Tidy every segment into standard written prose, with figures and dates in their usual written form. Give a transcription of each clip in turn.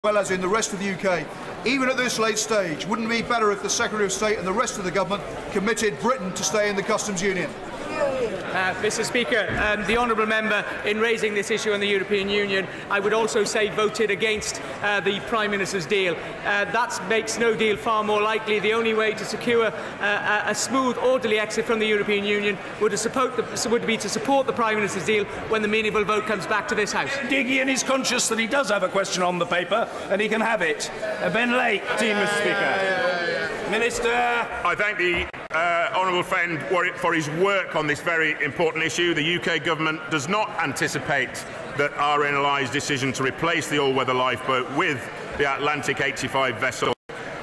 well as in the rest of the UK. Even at this late stage, wouldn't it be better if the Secretary of State and the rest of the government committed Britain to stay in the customs union? Mr. Speaker, the honourable member, in raising this issue in the European Union, I would also say voted against the Prime Minister's deal. That makes no deal far more likely. The only way to secure a smooth, orderly exit from the European Union would be to support the Prime Minister's deal when the meaningful vote comes back to this House. Diggy, and he's conscious that he does have a question on the paper, and he can have it. Ben Lake, Mr. Speaker. Minister. I thank the honourable friend for his work on this very important issue. The UK government does not anticipate that RNLI's decision to replace the all-weather lifeboat with the Atlantic 85 vessel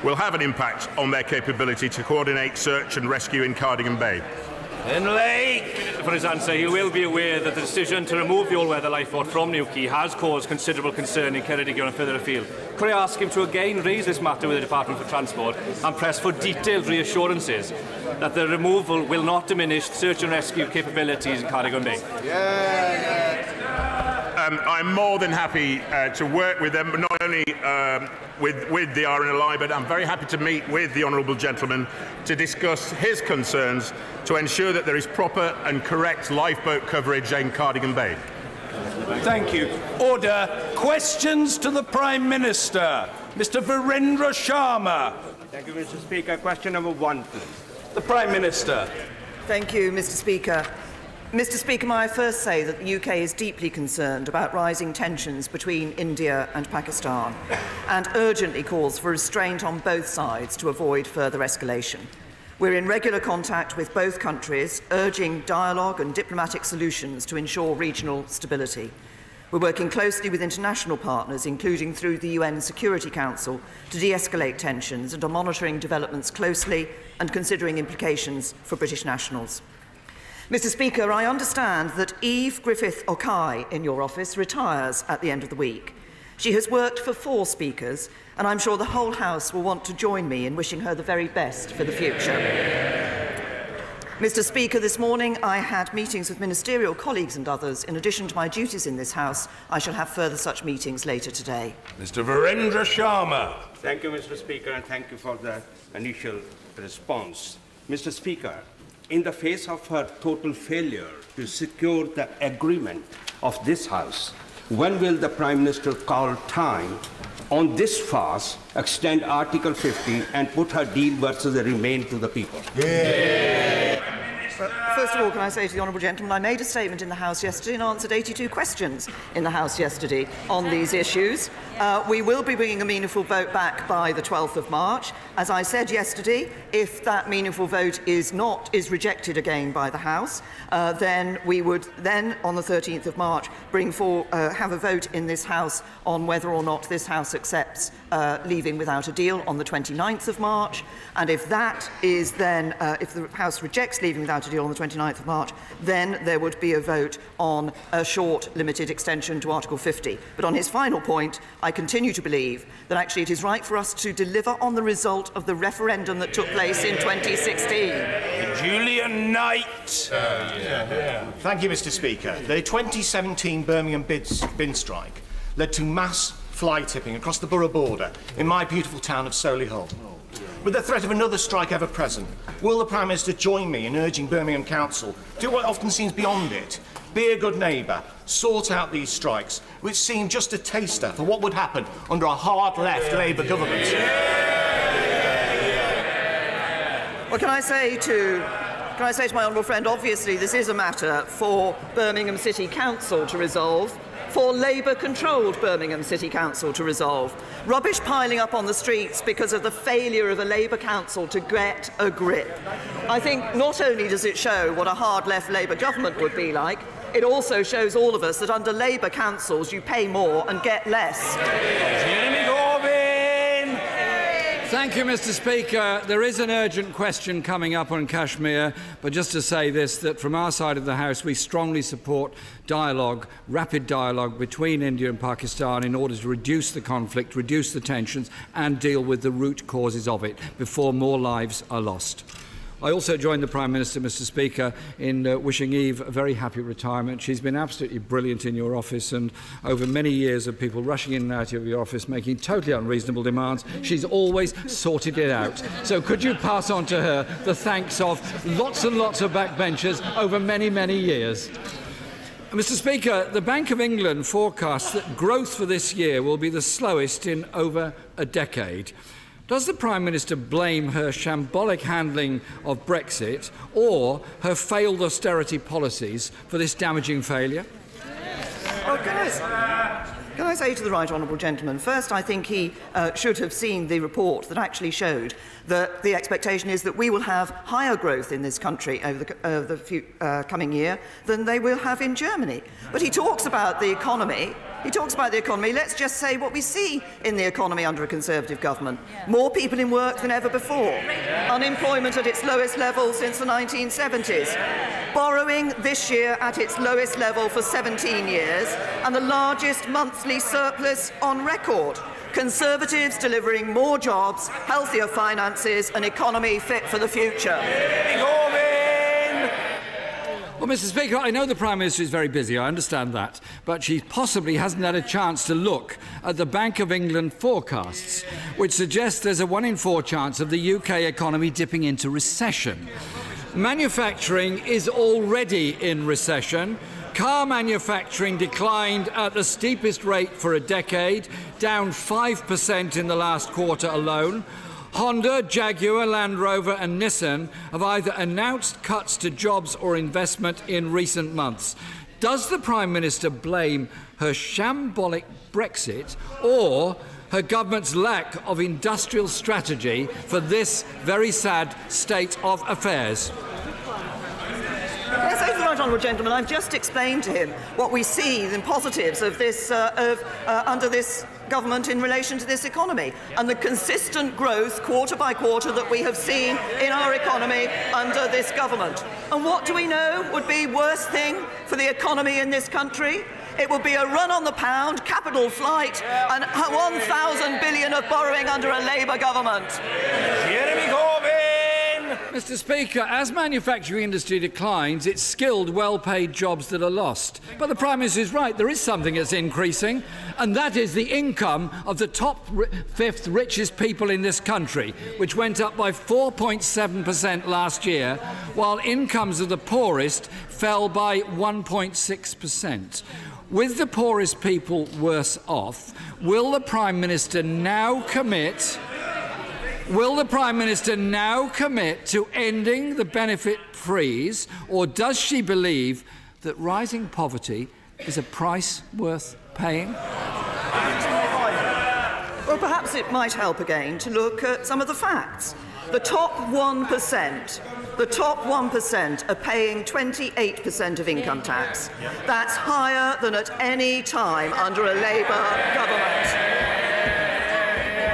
will have an impact on their capability to coordinate search and rescue in Cardigan Bay. Ben Lake, for his answer, he will be aware that the decision to remove the all-weather lifeboat from Newquay has caused considerable concern in Ceredigion and further afield. Could I ask him to again raise this matter with the Department for Transport and press for detailed reassurances that the removal will not diminish search and rescue capabilities in Cardigan Bay? I'm more than happy to work with them, but not only with the RNLI, but I'm very happy to meet with the honourable gentleman to discuss his concerns to ensure that there is proper and correct lifeboat coverage in Cardigan Bay. Thank you. Order. Questions to the Prime Minister. Mr. Virendra Sharma. Thank you, Mr. Speaker. Question number 1, please. The Prime Minister. Thank you, Mr. Speaker. Mr. Speaker, may I first say that the UK is deeply concerned about rising tensions between India and Pakistan and urgently calls for restraint on both sides to avoid further escalation. We're in regular contact with both countries, urging dialogue and diplomatic solutions to ensure regional stability. We're working closely with international partners, including through the UN Security Council, to de-escalate tensions and are monitoring developments closely and considering implications for British nationals. Mr. Speaker, I understand that Eve Griffith-Okai in your office retires at the end of the week. She has worked for 4 speakers, and I'm sure the whole House will want to join me in wishing her the very best for the future. Mr. Speaker, this morning I had meetings with ministerial colleagues and others. In addition to my duties in this House, I shall have further such meetings later today. Mr. Virendra Sharma. Thank you, Mr. Speaker, and thank you for the initial response. Mr. Speaker, in the face of her total failure to secure the agreement of this House, when will the Prime Minister call time on this farce, extend Article 50 and put her deal versus the Remain to the people? First of all, can I say to the honourable gentleman, I made a statement in the House yesterday and answered 82 questions in the House yesterday on these issues. We will be bringing a meaningful vote back by the 12th of March. As I said yesterday, if that meaningful vote is rejected again by the House, then we would then, on the 13th of March, have a vote in this House on whether or not this House accepts leaving without a deal on the 29th of March. And if that is then, if the House rejects leaving without a deal on the 29th of March, then there would be a vote on a short, limited extension to Article 50. But on his final point, I continue to believe that actually it is right for us to deliver on the result of the referendum that took place in 2016. Julian Knight. Thank you, Mr. Speaker. The 2017 Birmingham bin strike led to mass fly tipping across the borough border in my beautiful town of Solihull. With the threat of another strike ever present, will the Prime Minister join me in urging Birmingham Council to do what often seems beyond it? Be a good neighbour, sort out these strikes, which seem just a taster for what would happen under a hard-left Labour government. Well, can I say to my honourable friend, obviously this is a matter for Birmingham City Council to resolve, for Labour-controlled Birmingham City Council to resolve. Rubbish piling up on the streets because of the failure of a Labour council to get a grip. I think not only does it show what a hard-left Labour government would be like, it also shows all of us that under Labour councils you pay more and get less. Thank you, Mr. Speaker. There is an urgent question coming up on Kashmir, but just to say this, that from our side of the House, we strongly support dialogue, rapid dialogue between India and Pakistan in order to reduce the conflict, reduce the tensions and deal with the root causes of it before more lives are lost. I also join the Prime Minister, Mr Speaker, in wishing Eve a very happy retirement. She's been absolutely brilliant in your office, and over many years of people rushing in and out of your office making totally unreasonable demands, she's always sorted it out. So could you pass on to her the thanks of lots and lots of backbenchers over many, many years? Mr Speaker, the Bank of England forecasts that growth for this year will be the slowest in over a decade. Does the Prime Minister blame her shambolic handling of Brexit or her failed austerity policies for this damaging failure? Well, can I say to the right honourable gentleman, first, I think he should have seen the report that actually showed that the expectation is that we will have higher growth in this country over the coming year than they will have in Germany. But he talks about the economy. Let's just say what we see in the economy under a Conservative government. More people in work than ever before. Unemployment at its lowest level since the 1970s. Borrowing this year at its lowest level for 17 years, and the largest monthly surplus on record. Conservatives delivering more jobs, healthier finances, an economy fit for the future. Well, Mr Speaker, I know the Prime Minister is very busy, I understand that, but she possibly hasn't had a chance to look at the Bank of England forecasts, which suggest there's a 1 in 4 chance of the UK economy dipping into recession. Manufacturing is already in recession. Car manufacturing declined at the steepest rate for a decade, down 5% in the last quarter alone. Honda, Jaguar, Land Rover and Nissan have either announced cuts to jobs or investment in recent months. Does the Prime Minister blame her shambolic Brexit or her government's lack of industrial strategy for this very sad state of affairs? Yes, the right honourable gentleman, I've just explained to him what we see in positives of this under this government in relation to this economy, and the consistent growth quarter by quarter that we have seen in our economy under this government. And what do we know would be worst thing for the economy in this country? It would be a run on the pound, capital flight, and 1,000 billion of borrowing under a Labour government. Jeremy Corbyn! Mr Speaker, as manufacturing industry declines, it's skilled, well-paid jobs that are lost. But the Prime Minister is right, there is something that's increasing, and that is the income of the top 5th richest people in this country, which went up by 4.7% last year, while incomes of the poorest fell by 1.6%. With the poorest people worse off, will the Prime Minister now commit to ending the benefit freeze, or does she believe that rising poverty is a price worth paying? Well, perhaps it might help again to look at some of the facts. The top 1% are paying 28% of income tax. That's higher than at any time under a Labour government.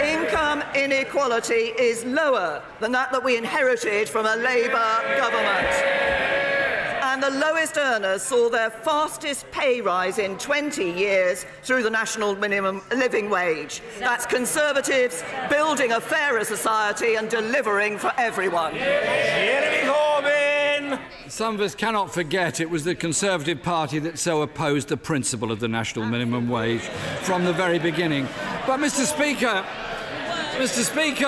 Income inequality is lower than that we inherited from a Labour government. And the lowest earners saw their fastest pay rise in 20 years through the national minimum living wage. That's Conservatives building a fairer society and delivering for everyone. Jeremy Corbyn! Some of us cannot forget it was the Conservative Party that so opposed the principle of the national minimum wage from the very beginning. But, Mr Speaker,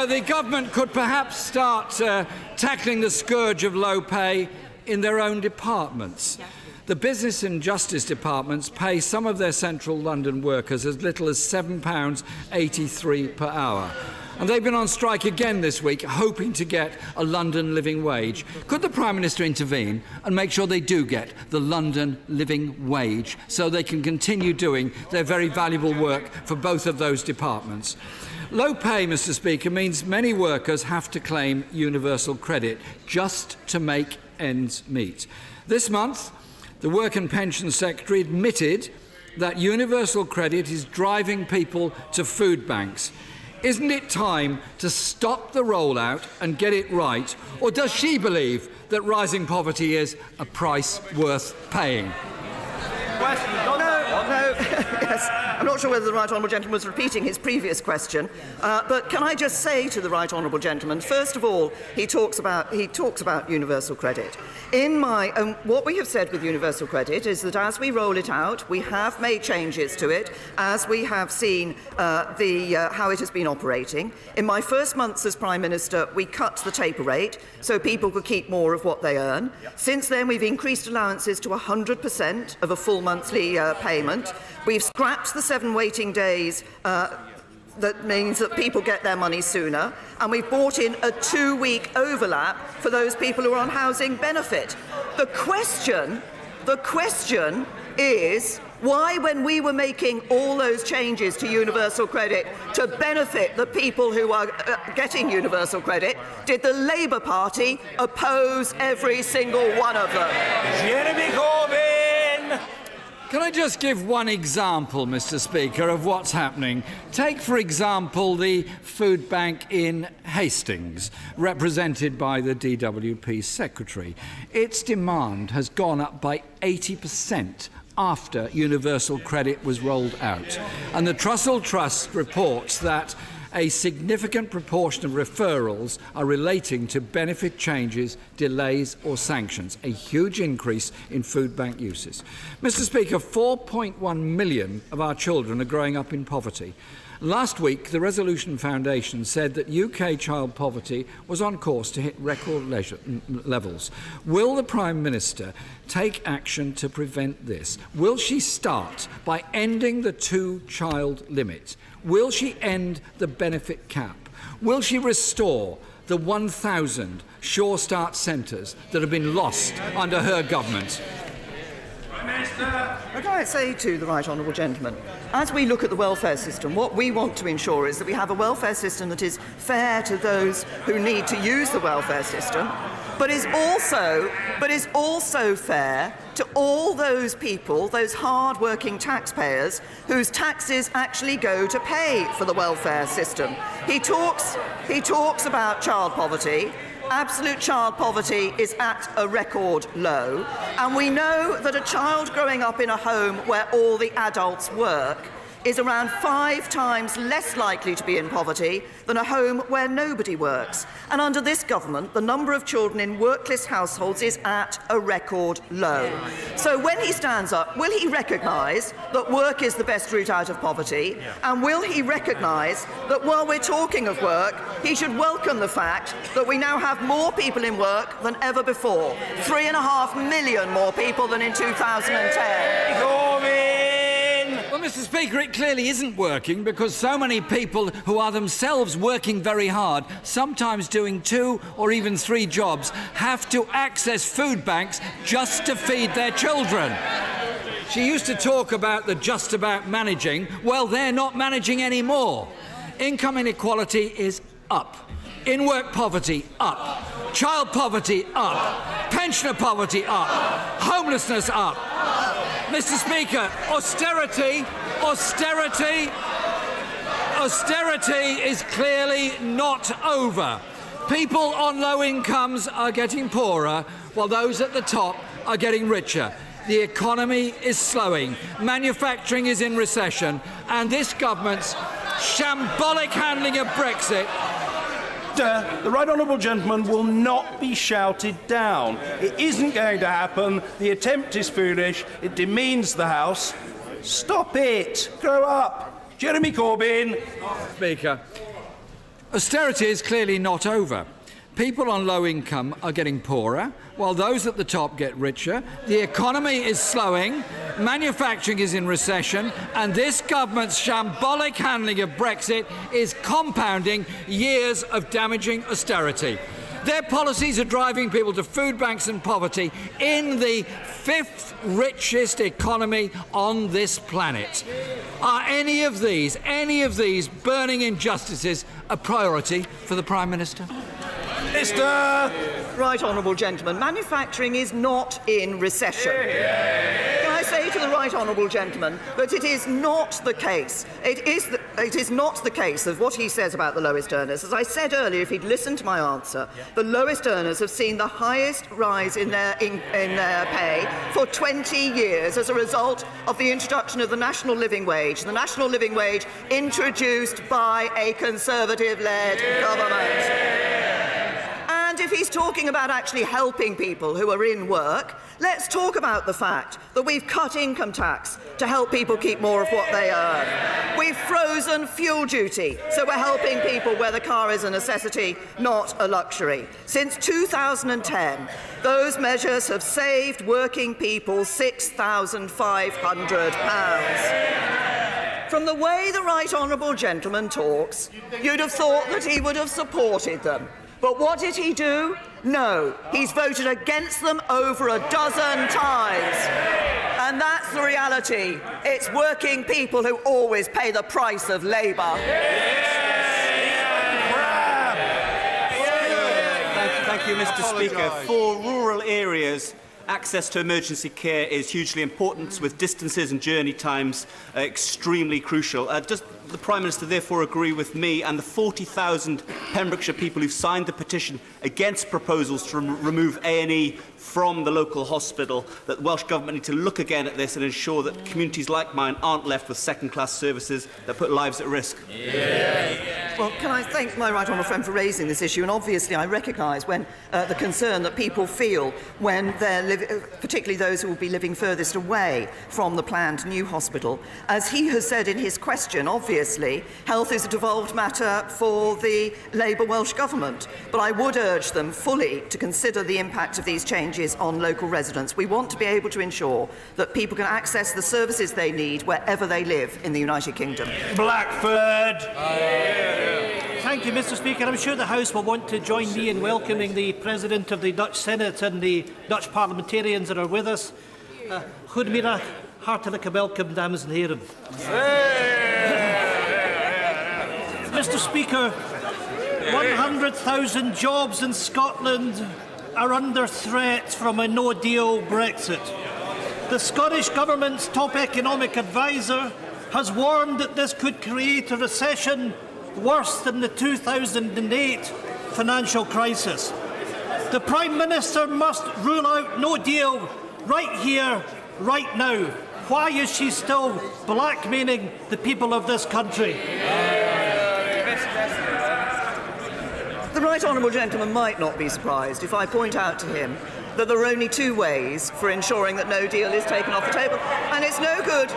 the government could perhaps start tackling the scourge of low pay in their own departments. The Business and Justice departments pay some of their central London workers as little as £7.83 per hour. And they've been on strike again this week, hoping to get a London living wage. Could the Prime Minister intervene and make sure they do get the London living wage so they can continue doing their very valuable work for both of those departments? Low pay, Mr Speaker, means many workers have to claim universal credit just to make ends meet. This month, the Work and Pensions Secretary admitted that universal credit is driving people to food banks. Isn't it time to stop the rollout and get it right? Or does she believe that rising poverty is a price worth paying? No. Yes, I'm not sure whether the right honourable gentleman was repeating his previous question, but can I just say to the right honourable gentleman, first of all, he talks about universal credit. In my what we have said with universal credit is that as we roll it out, we have made changes to it as we have seen how it has been operating. In my first months as Prime Minister, we cut the taper rate so people could keep more of what they earn. Since then, we've increased allowances to 100% of a full monthly payment. We've scrapped the 7 waiting days. That means that people get their money sooner, and we've brought in a 2-week overlap for those people who are on housing benefit. The question is why, when we were making all those changes to universal credit to benefit the people who are getting universal credit, did the Labour Party oppose every single one of them? Jeremy Corbyn! Can I just give one example, Mr. Speaker, of what's happening? Take, for example, the food bank in Hastings, represented by the DWP Secretary. Its demand has gone up by 80% after universal credit was rolled out. And the Trussell Trust reports that a significant proportion of referrals are relating to benefit changes, delays or sanctions, a huge increase in food bank uses. Mr. Speaker, 4.1 million of our children are growing up in poverty. Last week, the Resolution Foundation said that UK child poverty was on course to hit record levels. Will the Prime Minister take action to prevent this? Will she start by ending the 2-child limit? Will she end the benefit cap? Will she restore the 1,000 Sure Start centres that have been lost under her government? What can I say to the right honourable gentleman? As we look at the welfare system, what we want to ensure is that we have a welfare system that is fair to those who need to use the welfare system, but is also fair to all those people, those hard-working taxpayers, whose taxes actually go to pay for the welfare system. He talks about child poverty. Absolute child poverty is at a record low, and we know that a child growing up in a home where all the adults work is around 5 times less likely to be in poverty than a home where nobody works. And under this government, the number of children in workless households is at a record low. So when he stands up, will he recognise that work is the best route out of poverty? And will he recognise that while we're talking of work, he should welcome the fact that we now have more people in work than ever before? 3.5 million more people than in 2010. Well, Mr. Speaker, it clearly isn't working because so many people who are themselves working very hard, sometimes doing 2 or even 3 jobs, have to access food banks just to feed their children. She used to talk about the just about managing. Well, they're not managing anymore. Income inequality is up. In-work poverty, up. Child poverty, up. Pensioner poverty, up. Homelessness, up. Mr. Speaker, austerity is clearly not over. People on low incomes are getting poorer, while those at the top are getting richer. The economy is slowing, manufacturing is in recession, and this government's shambolic handling of Brexit. The right honourable gentleman will not be shouted down. It isn't going to happen. The attempt is foolish. It demeans the House. Stop it. Grow up. Jeremy Corbyn. Speaker, austerity is clearly not over. People on low income are getting poorer, while those at the top get richer. The economy is slowing, manufacturing is in recession, and this government's shambolic handling of Brexit is compounding years of damaging austerity. Their policies are driving people to food banks and poverty in the 5th richest economy on this planet. Are any of these burning injustices a priority for the Prime Minister? Right honourable gentleman, manufacturing is not in recession. Can I say say to the right honourable gentleman that it is not the case. It is not the case of what he says about the lowest earners. As I said earlier, if he'd listened to my answer, the lowest earners have seen the highest rise in their pay for 20 years as a result of the introduction of the national living wage. The national living wage introduced by a Conservative-led government. And if he's talking about actually helping people who are in work, let's talk about the fact that we've cut income tax to help people keep more of what they earn. We've frozen fuel duty, so we're helping people where the car is a necessity, not a luxury. Since 2010, those measures have saved working people £6,500. From the way the right honourable gentleman talks, you'd have thought that he would have supported them. But what did he do? No, he's voted against them over a dozen times. And that's the reality. It's working people who always pay the price of labour. Thank you, Mr. Speaker. For rural areas, access to emergency care is hugely important, with distances and journey times extremely crucial. Does the Prime Minister therefore agree with me and the 40,000 Pembrokeshire people who've signed the petition against proposals to remove A&E from the local hospital that the Welsh Government need to look again at this and ensure that communities like mine aren't left with second-class services that put lives at risk? Well, can I thank my right honourable friend for raising this issue? And obviously I recognise when the concern that people feel when they're particularly those who will be living furthest away from the planned new hospital. As he has said in his question, obviously, health is a devolved matter for the Labour Welsh Government. But I would urge them fully to consider the impact of these changes on local residents. We want to be able to ensure that people can access the services they need wherever they live in the United Kingdom. Blackford. Thank you, Mr. Speaker. I'm sure the House will want to join me in welcoming the President of the Dutch Senate and the Dutch parliamentarians that are with us. Goedemiddag, hartelijke welkom, dames en heren. Mr. Speaker, 100,000 jobs in Scotland are under threat from a no-deal Brexit. The Scottish Government's top economic advisor has warned that this could create a recession worse than the 2008 financial crisis. The Prime Minister must rule out no deal right here, right now. Why is she still blackmailing the people of this country? The right honourable gentleman might not be surprised if I point out to him that there are only two ways for ensuring that no deal is taken off the table. And it's no good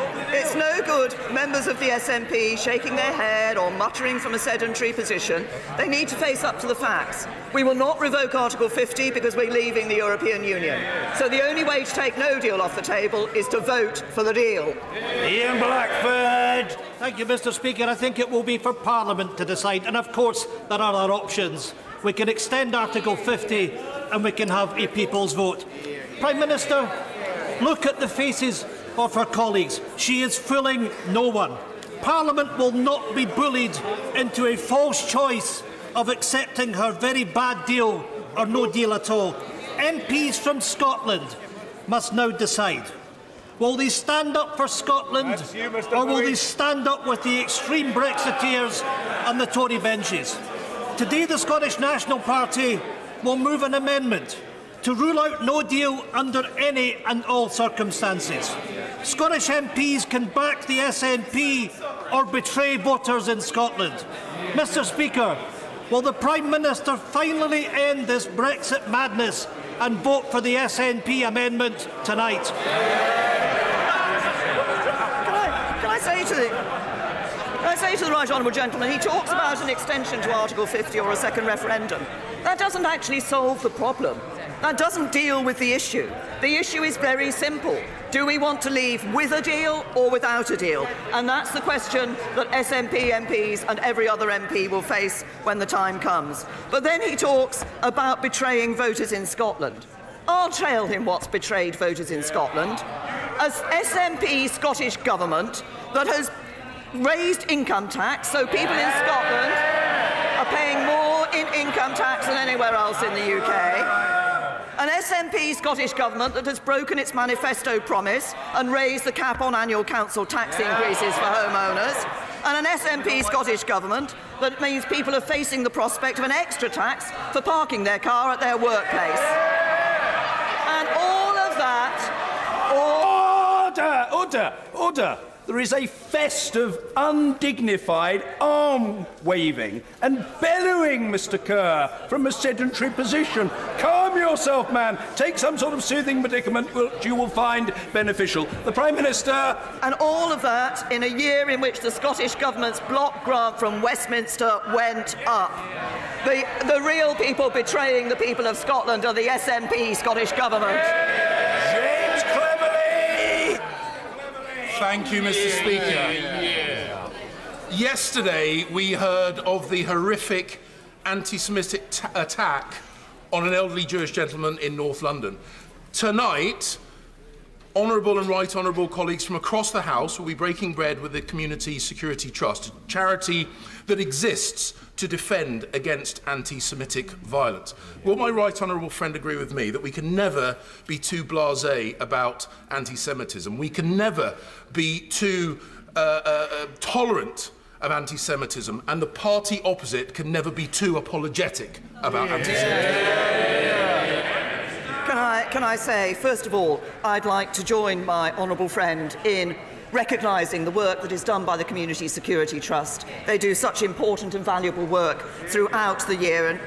members of the SNP shaking their head or muttering from a sedentary position. They need to face up to the facts. We will not revoke Article 50 because we're leaving the European Union. So the only way to take no deal off the table is to vote for the deal. Ian Blackford. Thank you, Mr. Speaker. I think it will be for Parliament to decide. And of course, there are other options. We can extend Article 50 and we can have a people's vote. Prime Minister, look at the faces of her colleagues. She is fooling no one. Parliament will not be bullied into a false choice of accepting her very bad deal or no deal at all. MPs from Scotland must now decide. Will they stand up for Scotland or will they stand up with the extreme Brexiteers and the Tory benches? Today the Scottish National Party will move an amendment to rule out no deal under any and all circumstances. Scottish MPs can back the SNP or betray voters in Scotland. Mr. Speaker, will the Prime Minister finally end this Brexit madness and vote for the SNP amendment tonight? Can I say to the right honourable gentleman, he talks about an extension to Article 50 or a second referendum. That doesn't actually solve the problem. That doesn't deal with the issue. The issue is very simple. Do we want to leave with a deal or without a deal? And that's the question that SNP MPs and every other MP will face when the time comes. But then he talks about betraying voters in Scotland. I'll tell him what's betrayed voters in Scotland. As SNP Scottish Government that has raised income tax, so people in Scotland are paying more in income tax than anywhere else in the UK. An SNP Scottish Government that has broken its manifesto promise and raised the cap on annual council tax increases for homeowners. And an SNP Scottish Government that means people are facing the prospect of an extra tax for parking their car at their workplace. And all of that... Order! Order! There is a fest of undignified arm-waving and bellowing, Mr Kerr, from a sedentary position. Calm yourself, man. Take some sort of soothing medicament which you will find beneficial. The Prime Minister... And all of that in a year in which the Scottish Government's block grant from Westminster went up. The real people betraying the people of Scotland are the SNP Scottish Government. Thank you, Mr. Speaker. Yesterday, we heard of the horrific anti-Semitic attack on an elderly Jewish gentleman in North London. Tonight, Honourable and Right Honourable colleagues from across the House will be breaking bread with the Community Security Trust, a charity that exists to defend against anti-Semitic violence. Will my Right Honourable friend agree with me that we can never be too blasé about anti-Semitism? We can never be too tolerant of anti-Semitism, and the party opposite can never be too apologetic about anti-Semitism. Can I say, first of all, I'd like to join my honourable friend in recognising the work that is done by the Community Security Trust. They do such important and valuable work throughout the year, and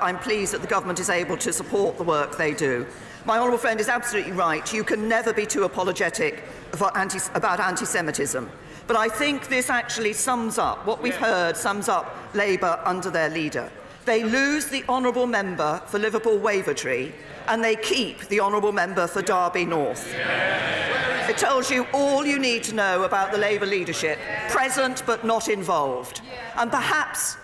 I'm pleased that the government is able to support the work they do. My honourable friend is absolutely right. You can never be too apologetic about anti-Semitism. But I think this actually sums up, what we've heard sums up Labour under their leader. They lose the honourable member for Liverpool Wavertree, and they keep the honourable member for Derby North. It tells you all you need to know about the Labour leadership, present but not involved. And perhaps,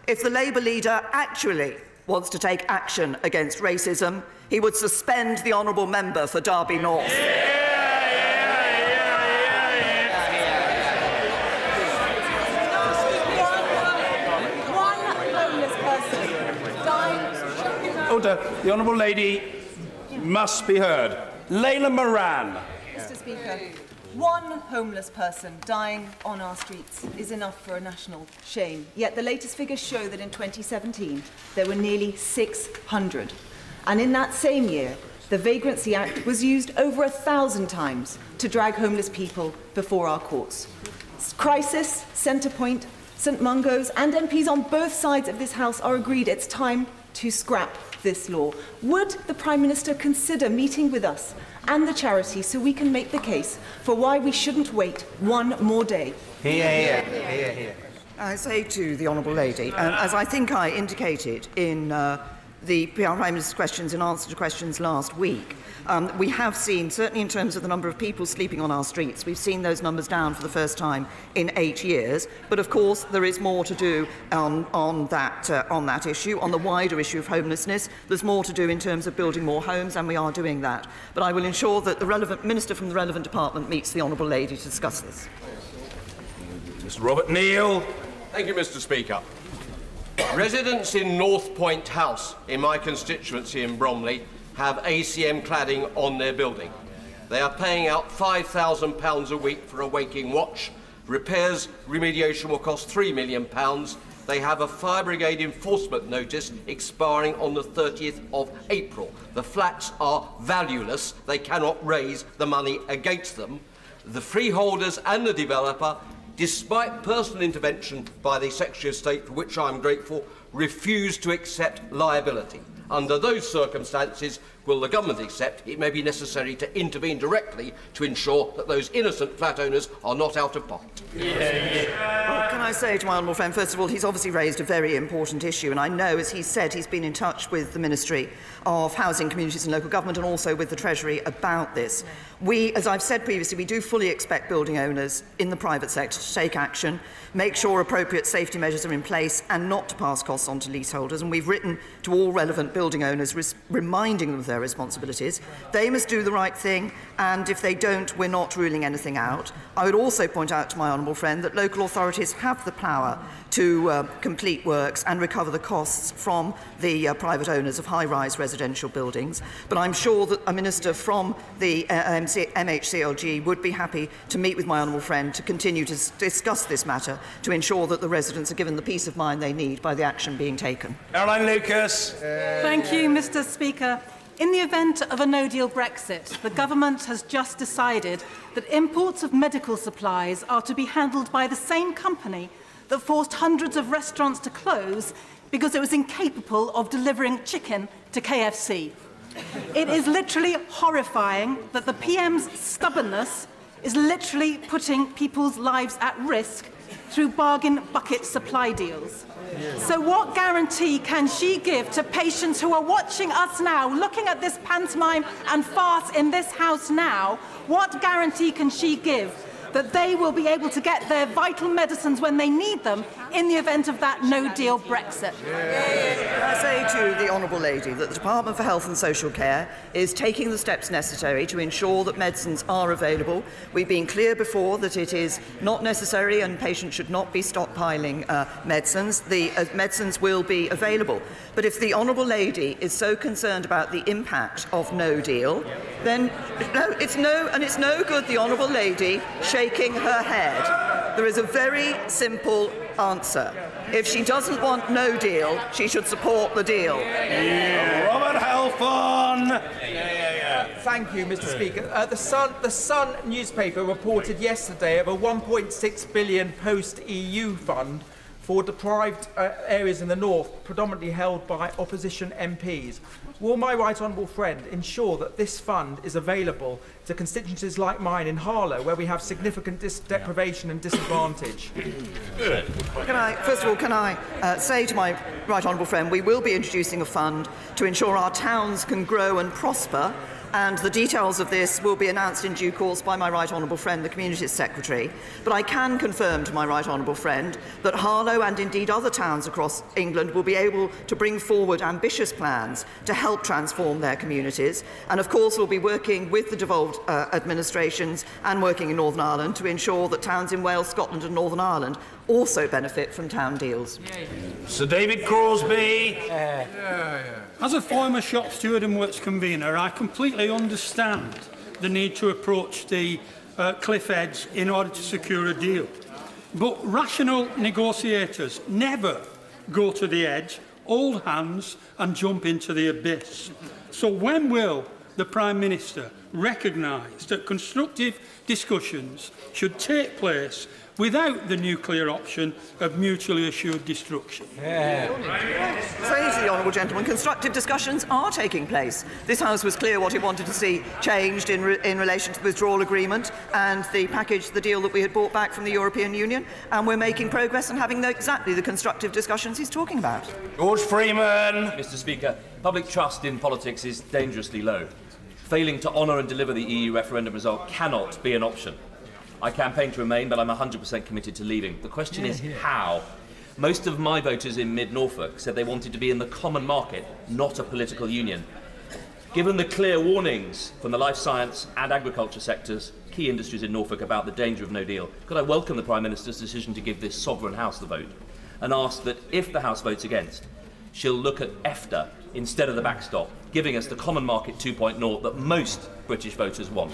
if the Labour leader actually wants to take action against racism, he would suspend the honourable member for Derby North. Order. The Honourable Lady must be heard. Layla Moran. Mr. Speaker, one homeless person dying on our streets is enough for a national shame. Yet the latest figures show that in 2017 there were nearly 600. And in that same year, the Vagrancy Act was used over 1,000 times to drag homeless people before our courts. Crisis, Centrepoint, St Mungo's and MPs on both sides of this House are agreed it's time to scrap this law. Would the Prime Minister consider meeting with us and the charity so we can make the case for why we shouldn't wait one more day? Hear. I say to the Honourable Lady, as I think I indicated in the Prime Minister's questions in answer to questions last week, we have seen, certainly in terms of the number of people sleeping on our streets, we've seen those numbers down for the first time in 8 years. But of course, there is more to do on that issue, on the wider issue of homelessness. There's more to do in terms of building more homes, and we are doing that. But I will ensure that the relevant minister from the relevant department meets the Honourable Lady to discuss this. Mr. Robert Neal. Thank you, Mr. Speaker. Residents in North Point House, in my constituency in Bromley, have ACM cladding on their building. They are paying out £5,000 a week for a waking watch. Repairs, remediation will cost £3 million. They have a fire brigade enforcement notice expiring on the 30th of April. The flats are valueless. They cannot raise the money against them. The freeholders and the developer, despite personal intervention by the Secretary of State, for which I am grateful, refuse to accept liability. Under those circumstances, will the government accept it may be necessary to intervene directly to ensure that those innocent flat owners are not out of pocket? Well, can I say to my honourable friend, first of all, he's obviously raised a very important issue, and I know, as he said, he's been in touch with the Ministry of Housing, Communities and Local Government and also with the Treasury about this. We, as I've said previously, we do fully expect building owners in the private sector to take action, make sure appropriate safety measures are in place and not to pass costs on to leaseholders. And we've written to all relevant building owners reminding them of their responsibilities. They must do the right thing, and if they don't, we're not ruling anything out. I would also point out to my honourable friend that local authorities have the power to complete works and recover the costs from the private owners of high-rise residential buildings. But I'm sure that a minister from the MHCLG would be happy to meet with my honourable friend to continue to discuss this matter to ensure that the residents are given the peace of mind they need by the action being taken. Caroline Lucas. Thank you, Mr. Speaker. In the event of a no-deal Brexit, the government has just decided that imports of medical supplies are to be handled by the same company that forced hundreds of restaurants to close because it was incapable of delivering chicken to KFC. It is literally horrifying that the PM's stubbornness is literally putting people's lives at risk through bargain bucket supply deals. So what guarantee can she give to patients who are watching us now, looking at this pantomime and farce in this House now? What guarantee can she give that they will be able to get their vital medicines when they need them in the event of that no-deal Brexit? I say to the Honourable Lady that the Department for Health and Social Care is taking the steps necessary to ensure that medicines are available. We've been clear before that it is not necessary and patients should not be stockpiling medicines. The medicines will be available. But if the Honourable Lady is so concerned about the impact of no deal, then it's no good the Honourable Lady shaking her head. There is a very simple answer. If she doesn't want no deal, she should support the deal. Robert Halfon. Thank you, Mr. Speaker. The Sun newspaper reported yesterday of a 1.6 billion post-EU fund for deprived areas in the north, predominantly held by opposition MPs. Will my right honourable friend ensure that this fund is available to constituencies like mine in Harlow, where we have significant deprivation and disadvantage? First of all, can I say to my right honourable friend, we will be introducing a fund to ensure our towns can grow and prosper, and the details of this will be announced in due course by my right honourable friend, the Communities Secretary. But I can confirm to my right honourable friend that Harlow and indeed other towns across England will be able to bring forward ambitious plans to help transform their communities. And of course we'll be working with the devolved administrations and working in Northern Ireland to ensure that towns in Wales, Scotland and Northern Ireland also benefit from town deals. Sir David Crosby. As a former shop steward and works convener, I completely understand the need to approach the cliff edge in order to secure a deal. But rational negotiators never go to the edge, hold hands and jump into the abyss. So when will the Prime Minister recognise that constructive discussions should take place without the nuclear option of mutually assured destruction? Saying to the honourable gentleman, constructive discussions are taking place. This House was clear what it wanted to see changed in relation to the withdrawal agreement and the package, the deal that we had brought back from the European Union, and we're making progress and having exactly the constructive discussions he's talking about. George Freeman. Mr. Speaker, public trust in politics is dangerously low. Failing to honour and deliver the EU referendum result cannot be an option. I campaigned to remain, but I'm 100% committed to leaving. The question is how. Most of my voters in mid-Norfolk said they wanted to be in the common market, not a political union. Given the clear warnings from the life science and agriculture sectors, key industries in Norfolk, about the danger of no deal, could I welcome the Prime Minister's decision to give this sovereign House the vote and ask that if the House votes against, she'll look at EFTA instead of the backstop, giving us the common market 2.0 that most British voters want.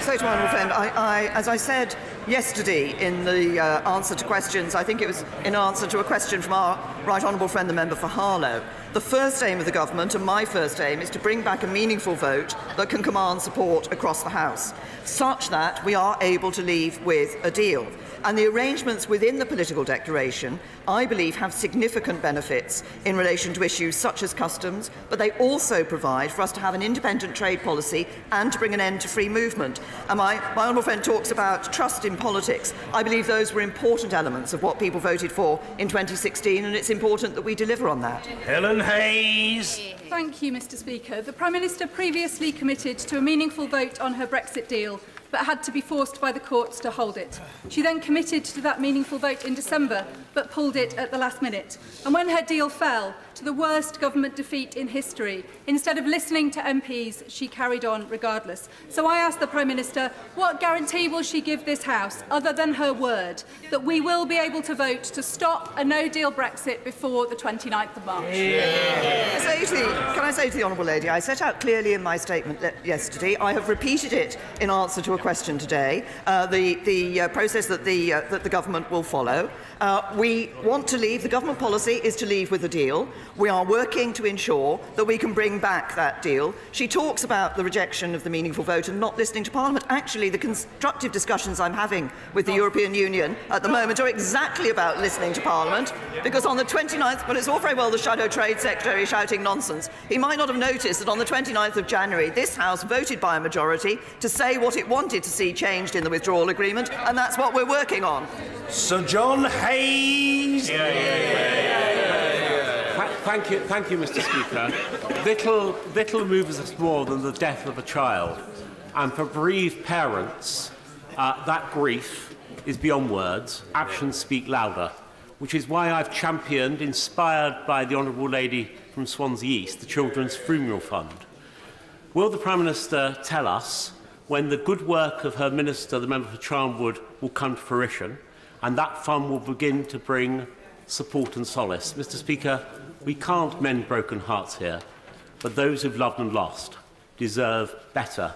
Say to my honourable friend, as I said yesterday in the answer to questions, I think it was in answer to a question from our right honourable friend, the member for Harlow, the first aim of the government, and my first aim, is to bring back a meaningful vote that can command support across the House, such that we are able to leave with a deal. And the arrangements within the political declaration, I believe, have significant benefits in relation to issues such as customs, but they also provide for us to have an independent trade policy and to bring an end to free movement. And my honourable friend talks about trust in politics. I believe those were important elements of what people voted for in 2016, and it's important that we deliver on that. Helen Hayes. Thank you, Mr. Speaker. The Prime Minister previously committed to a meaningful vote on her Brexit deal, but had to be forced by the courts to hold it. She then committed to that meaningful vote in December, but pulled it at the last minute. And when her deal fell, to the worst government defeat in history, instead of listening to MPs, she carried on regardless. So I ask the Prime Minister, what guarantee will she give this House, other than her word, that we will be able to vote to stop a no-deal Brexit before the 29th of March? Can I say to the Honourable Lady, I set out clearly in my statement yesterday, I have repeated it in answer to a question today, the process that the government will follow. We want to leave, the government policy is to leave with a deal. We are working to ensure that we can bring back that deal. She talks about the rejection of the meaningful vote and not listening to Parliament. Actually, the constructive discussions I'm having with the European Union at the moment are exactly about listening to Parliament, because on the 29th, well, it's all very well the Shadow Trade Secretary shouting nonsense. He might not have noticed that on the 29th of January, this House voted by a majority to say what it wanted to see changed in the withdrawal agreement, and that's what we're working on. Sir John Hayes. Thank you, Mr. Speaker. Little moves us more than the death of a child, and for bereaved parents, that grief is beyond words. Actions speak louder, which is why I've championed, inspired by the Honourable Lady from Swansea East, the Children's Funeral Fund. Will the Prime Minister tell us when the good work of her Minister, the member for Charnwood, will come to fruition, and that fund will begin to bring support and solace? Mr. Speaker, we can't mend broken hearts here, but those who've loved and lost deserve better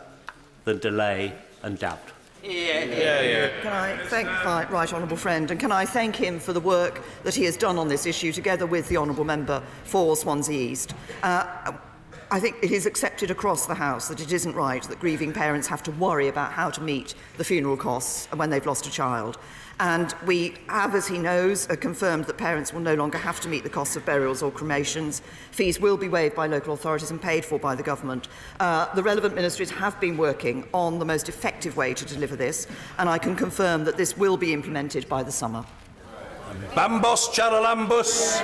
than delay and doubt. Can I thank my right honourable friend, and can I thank him for the work that he has done on this issue together with the honourable member for Swansea East. I think it is accepted across the House that it isn't right that grieving parents have to worry about how to meet the funeral costs when they've lost a child. And we have, as he knows, confirmed that parents will no longer have to meet the costs of burials or cremations. Fees will be waived by local authorities and paid for by the government. The relevant ministries have been working on the most effective way to deliver this, and I can confirm that this will be implemented by the summer. Bambos Charalambos.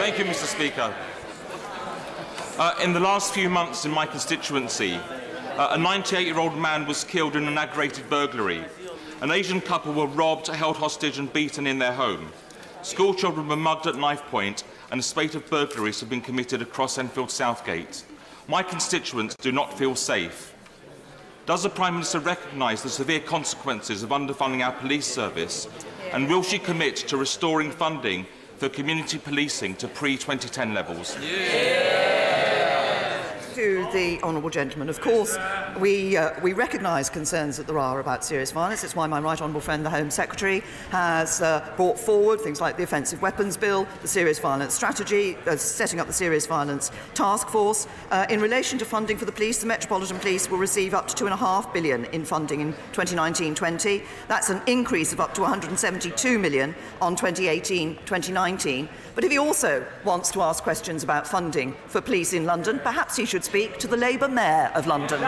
Thank you, Mr. Speaker. In the last few months in my constituency, a 98-year-old man was killed in an aggravated burglary. An Asian couple were robbed, held hostage and beaten in their home. School children were mugged at knife point, and a spate of burglaries have been committed across Enfield Southgate. My constituents do not feel safe. Does the Prime Minister recognise the severe consequences of underfunding our police service, and will she commit to restoring funding for community policing to pre-2010 levels? To the honourable gentleman, of course, we recognise concerns that there are about serious violence. It's why my right honourable friend, the Home Secretary, has brought forward things like the Offensive Weapons Bill, the Serious Violence Strategy, setting up the Serious Violence Task Force. In relation to funding for the police, the Metropolitan Police will receive up to £2.5 billion in funding in 2019-20. That's an increase of up to £172 million on 2018-2019. But if he also wants to ask questions about funding for police in London, perhaps he should speak to the Labour Mayor of London.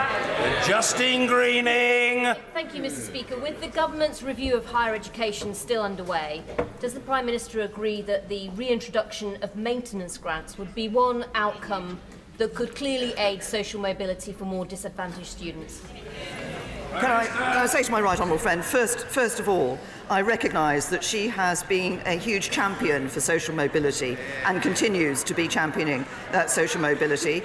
Justine Greening. Thank you, Mr. Speaker. With the government's review of higher education still underway, does the Prime Minister agree that the reintroduction of maintenance grants would be one outcome that could clearly aid social mobility for more disadvantaged students? Can I say to my right honourable friend, first of all, I recognise that she has been a huge champion for social mobility and continues to be championing social mobility.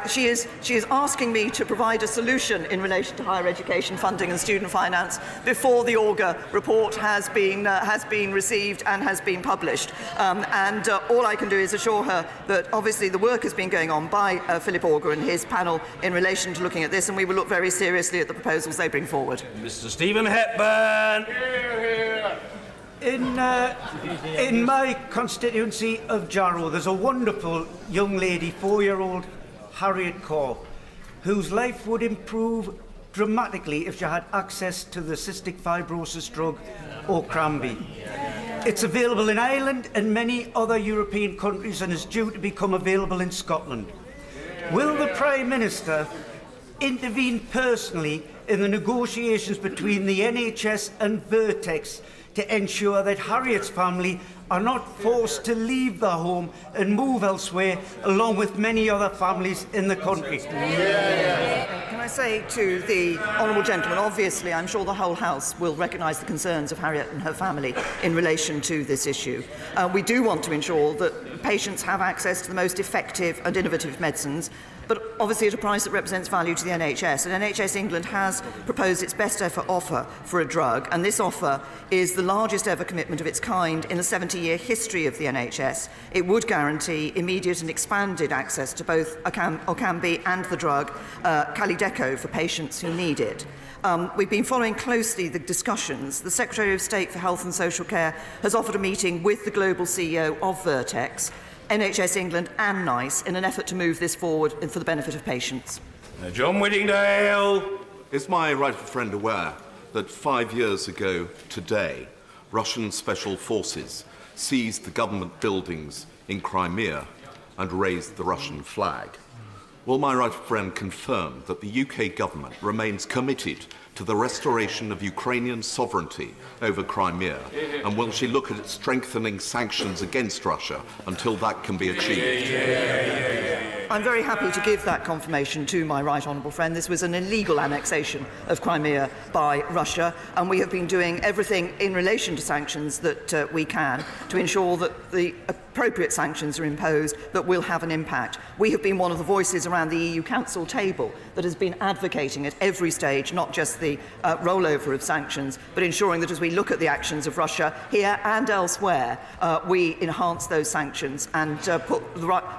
She is asking me to provide a solution in relation to higher education funding and student finance before the Auger report has been received and has been published. All I can do is assure her that obviously the work has been going on by Philip Auger and his panel in relation to looking at this, and we will look very seriously at the proposals they bring forward. Mr. Stephen Hepburn. In my constituency of Jarrow, there's a wonderful young lady, 4-year-old Harriet Corr, whose life would improve dramatically if she had access to the cystic fibrosis drug Ocrambi. It's available in Ireland and many other European countries and is due to become available in Scotland. Will the Prime Minister intervene personally in the negotiations between the NHS and Vertex to ensure that Harriet's family are not forced to leave their home and move elsewhere, along with many other families in the country. Can I say to the honourable gentleman, obviously I'm sure the whole House will recognise the concerns of Harriet and her family in relation to this issue. We do want to ensure that patients have access to the most effective and innovative medicines, but obviously at a price that represents value to the NHS. And NHS England has proposed its best ever offer for a drug, and this offer is the largest ever commitment of its kind in the 70-year history of the NHS. It would guarantee immediate and expanded access to both Ocambi and the drug Calideco for patients who need it. We've been following closely the discussions. The Secretary of State for Health and Social Care has offered a meeting with the global CEO of Vertex, NHS England and NICE in an effort to move this forward for the benefit of patients. John Whittingdale. Is my rightful friend aware that 5 years ago today, Russian special forces seized the government buildings in Crimea and raised the Russian flag? Will my rightful friend confirm that the UK government remains committed to the restoration of Ukrainian sovereignty over Crimea, and will she look at strengthening sanctions against Russia until that can be achieved? I'm very happy to give that confirmation to my right honourable friend. This was an illegal annexation of Crimea by Russia, and we have been doing everything in relation to sanctions that we can to ensure that the appropriate sanctions are imposed that will have an impact. We have been one of the voices around the EU Council table that has been advocating at every stage, not just the rollover of sanctions, but ensuring that as we look at the actions of Russia here and elsewhere, we enhance those sanctions and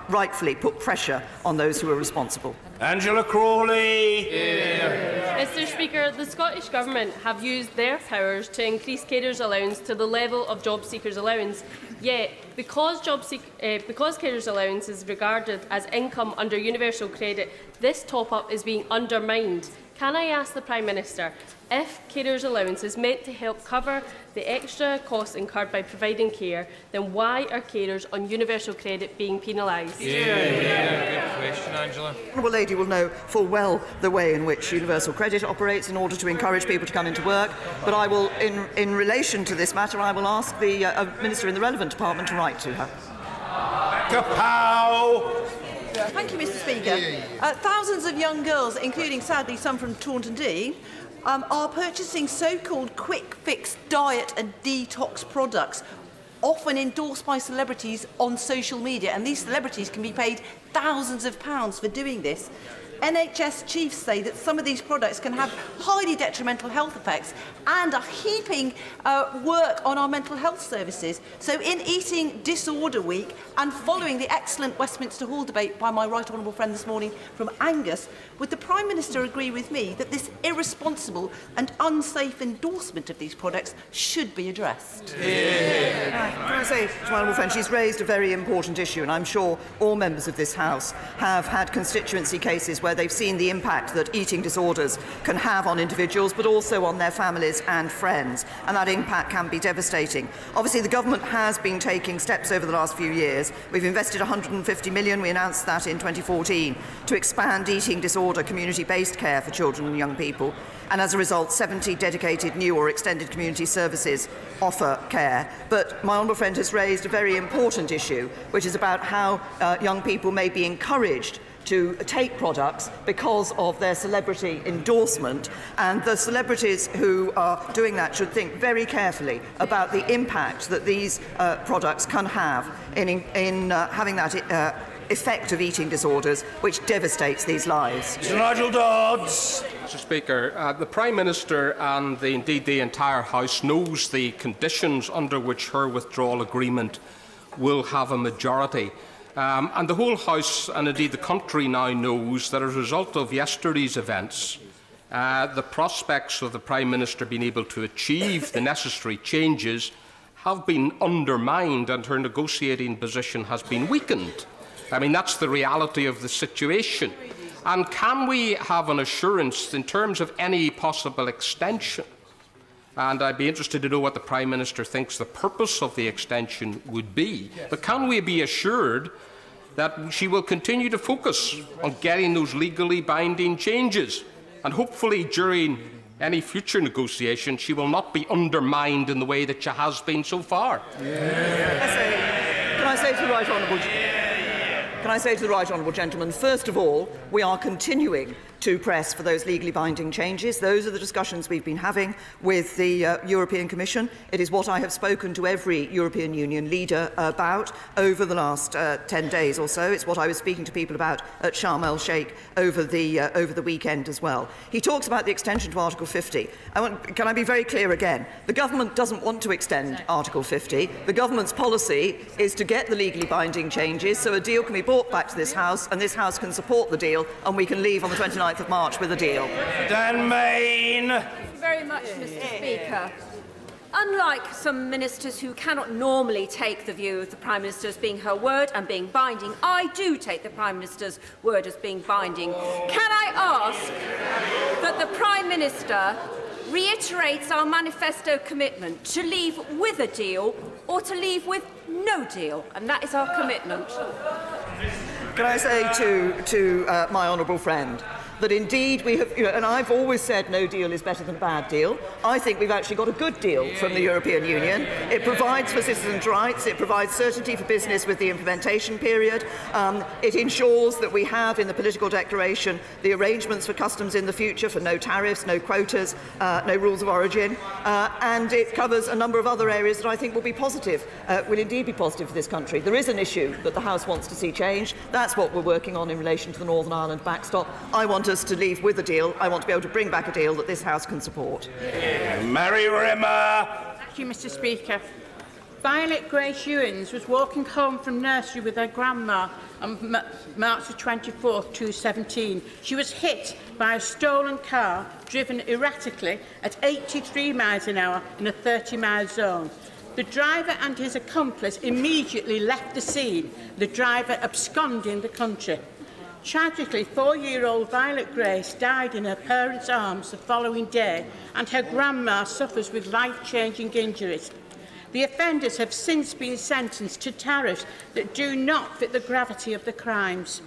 rightfully put pressure on those who are responsible. Angela Crawley. Mr Speaker, the Scottish Government have used their powers to increase carers' allowance to the level of job seekers' allowance. Yet, because carers' allowance is regarded as income under universal credit, this top-up is being undermined. Can I ask the Prime Minister, if carers' allowance is meant to help cover the extra costs incurred by providing care, then why are carers on universal credit being penalised? Good question, Angela. The Honourable Lady will know full well the way in which universal credit operates in order to encourage people to come into work, but I will, in relation to this matter, I will ask the Minister in the relevant department to write to her. Kapow! Thank you, Mr Speaker. Thousands of young girls, including, sadly, some from Taunton Deane, are purchasing so-called quick-fix diet and detox products, often endorsed by celebrities on social media, and these celebrities can be paid thousands of pounds for doing this. NHS chiefs say that some of these products can have highly detrimental health effects and are heaping work on our mental health services. So in Eating Disorder Week and following the excellent Westminster Hall debate by my right honourable friend this morning from Angus, would the Prime Minister agree with me that this irresponsible and unsafe endorsement of these products should be addressed? Can I say to my honourable friend, she's raised a very important issue, and I'm sure all members of this House have had constituency cases where they've seen the impact that eating disorders can have on individuals, but also on their families and friends, and that impact can be devastating. Obviously, the government has been taking steps over the last few years. We've invested £150 million, we announced that in 2014, to expand eating disorder community-based care for children and young people, and as a result 70 dedicated new or extended community services offer care. But my honourable friend has raised a very important issue, which is about how young people may be encouraged to take products because of their celebrity endorsement, and the celebrities who are doing that should think very carefully about the impact that these products can have in having that effect of eating disorders, which devastates these lives. Mr. Nigel Dodds. Mr Speaker, the Prime Minister and indeed the entire House knows the conditions under which her withdrawal agreement will have a majority. And the whole House and indeed the country now knows that as a result of yesterday's events, the prospects of the Prime Minister being able to achieve the necessary changes have been undermined and her negotiating position has been weakened. I mean, that's the reality of the situation. And can we have an assurance in terms of any possible extension? And I'd be interested to know what the Prime Minister thinks the purpose of the extension would be. But can we be assured that she will continue to focus on getting those legally binding changes? And hopefully during any future negotiation, she will not be undermined in the way that she has been so far. Can I say to the right honourable? Can I say to the right honourable gentleman, first of all, we are continuing to press for those legally binding changes. Those are the discussions we've been having with the European Commission. It is what I have spoken to every European Union leader about over the last 10 days or so. It's what I was speaking to people about at Sharm el-Sheikh over the weekend as well. He talks about the extension to Article 50. Can I be very clear again? The government doesn't want to extend Article 50. The government's policy is to get the legally binding changes so a deal can be brought back to this House and this House can support the deal and we can leave on the 29th of March with a deal. Dan Main. Thank you very much, Mr. Speaker. Unlike some ministers who cannot normally take the view of the Prime Minister as being her word and being binding, I do take the Prime Minister's word as being binding. Can I ask that the Prime Minister reiterates our manifesto commitment to leave with a deal or to leave with no deal? And that is our commitment. Can I say to my honourable friend that indeed we have, and I've always said no deal is better than a bad deal. I think we've actually got a good deal from the European Union. It provides for citizens' rights, it provides certainty for business with the implementation period, it ensures that we have in the political declaration the arrangements for customs in the future for no tariffs, no quotas, no rules of origin, and it covers a number of other areas that I think will be positive, will indeed be positive for this country. There is an issue that the House wants to see changed. That's what we're working on in relation to the Northern Ireland backstop. I want us to leave with a deal. I want to be able to bring back a deal that this House can support. Mary Rimmer. Thank you, Mr. Speaker. Violet Grace Ewins was walking home from nursery with her grandma on March the 24th, 2017. She was hit by a stolen car driven erratically at 83 miles an hour in a 30-mile zone. The driver and his accomplice immediately left the scene, the driver absconding the country. Tragically, 4-year-old Violet Grace died in her parents' arms the following day, and her grandma suffers with life-changing injuries. The offenders have since been sentenced to tariffs that do not fit the gravity of the crimes.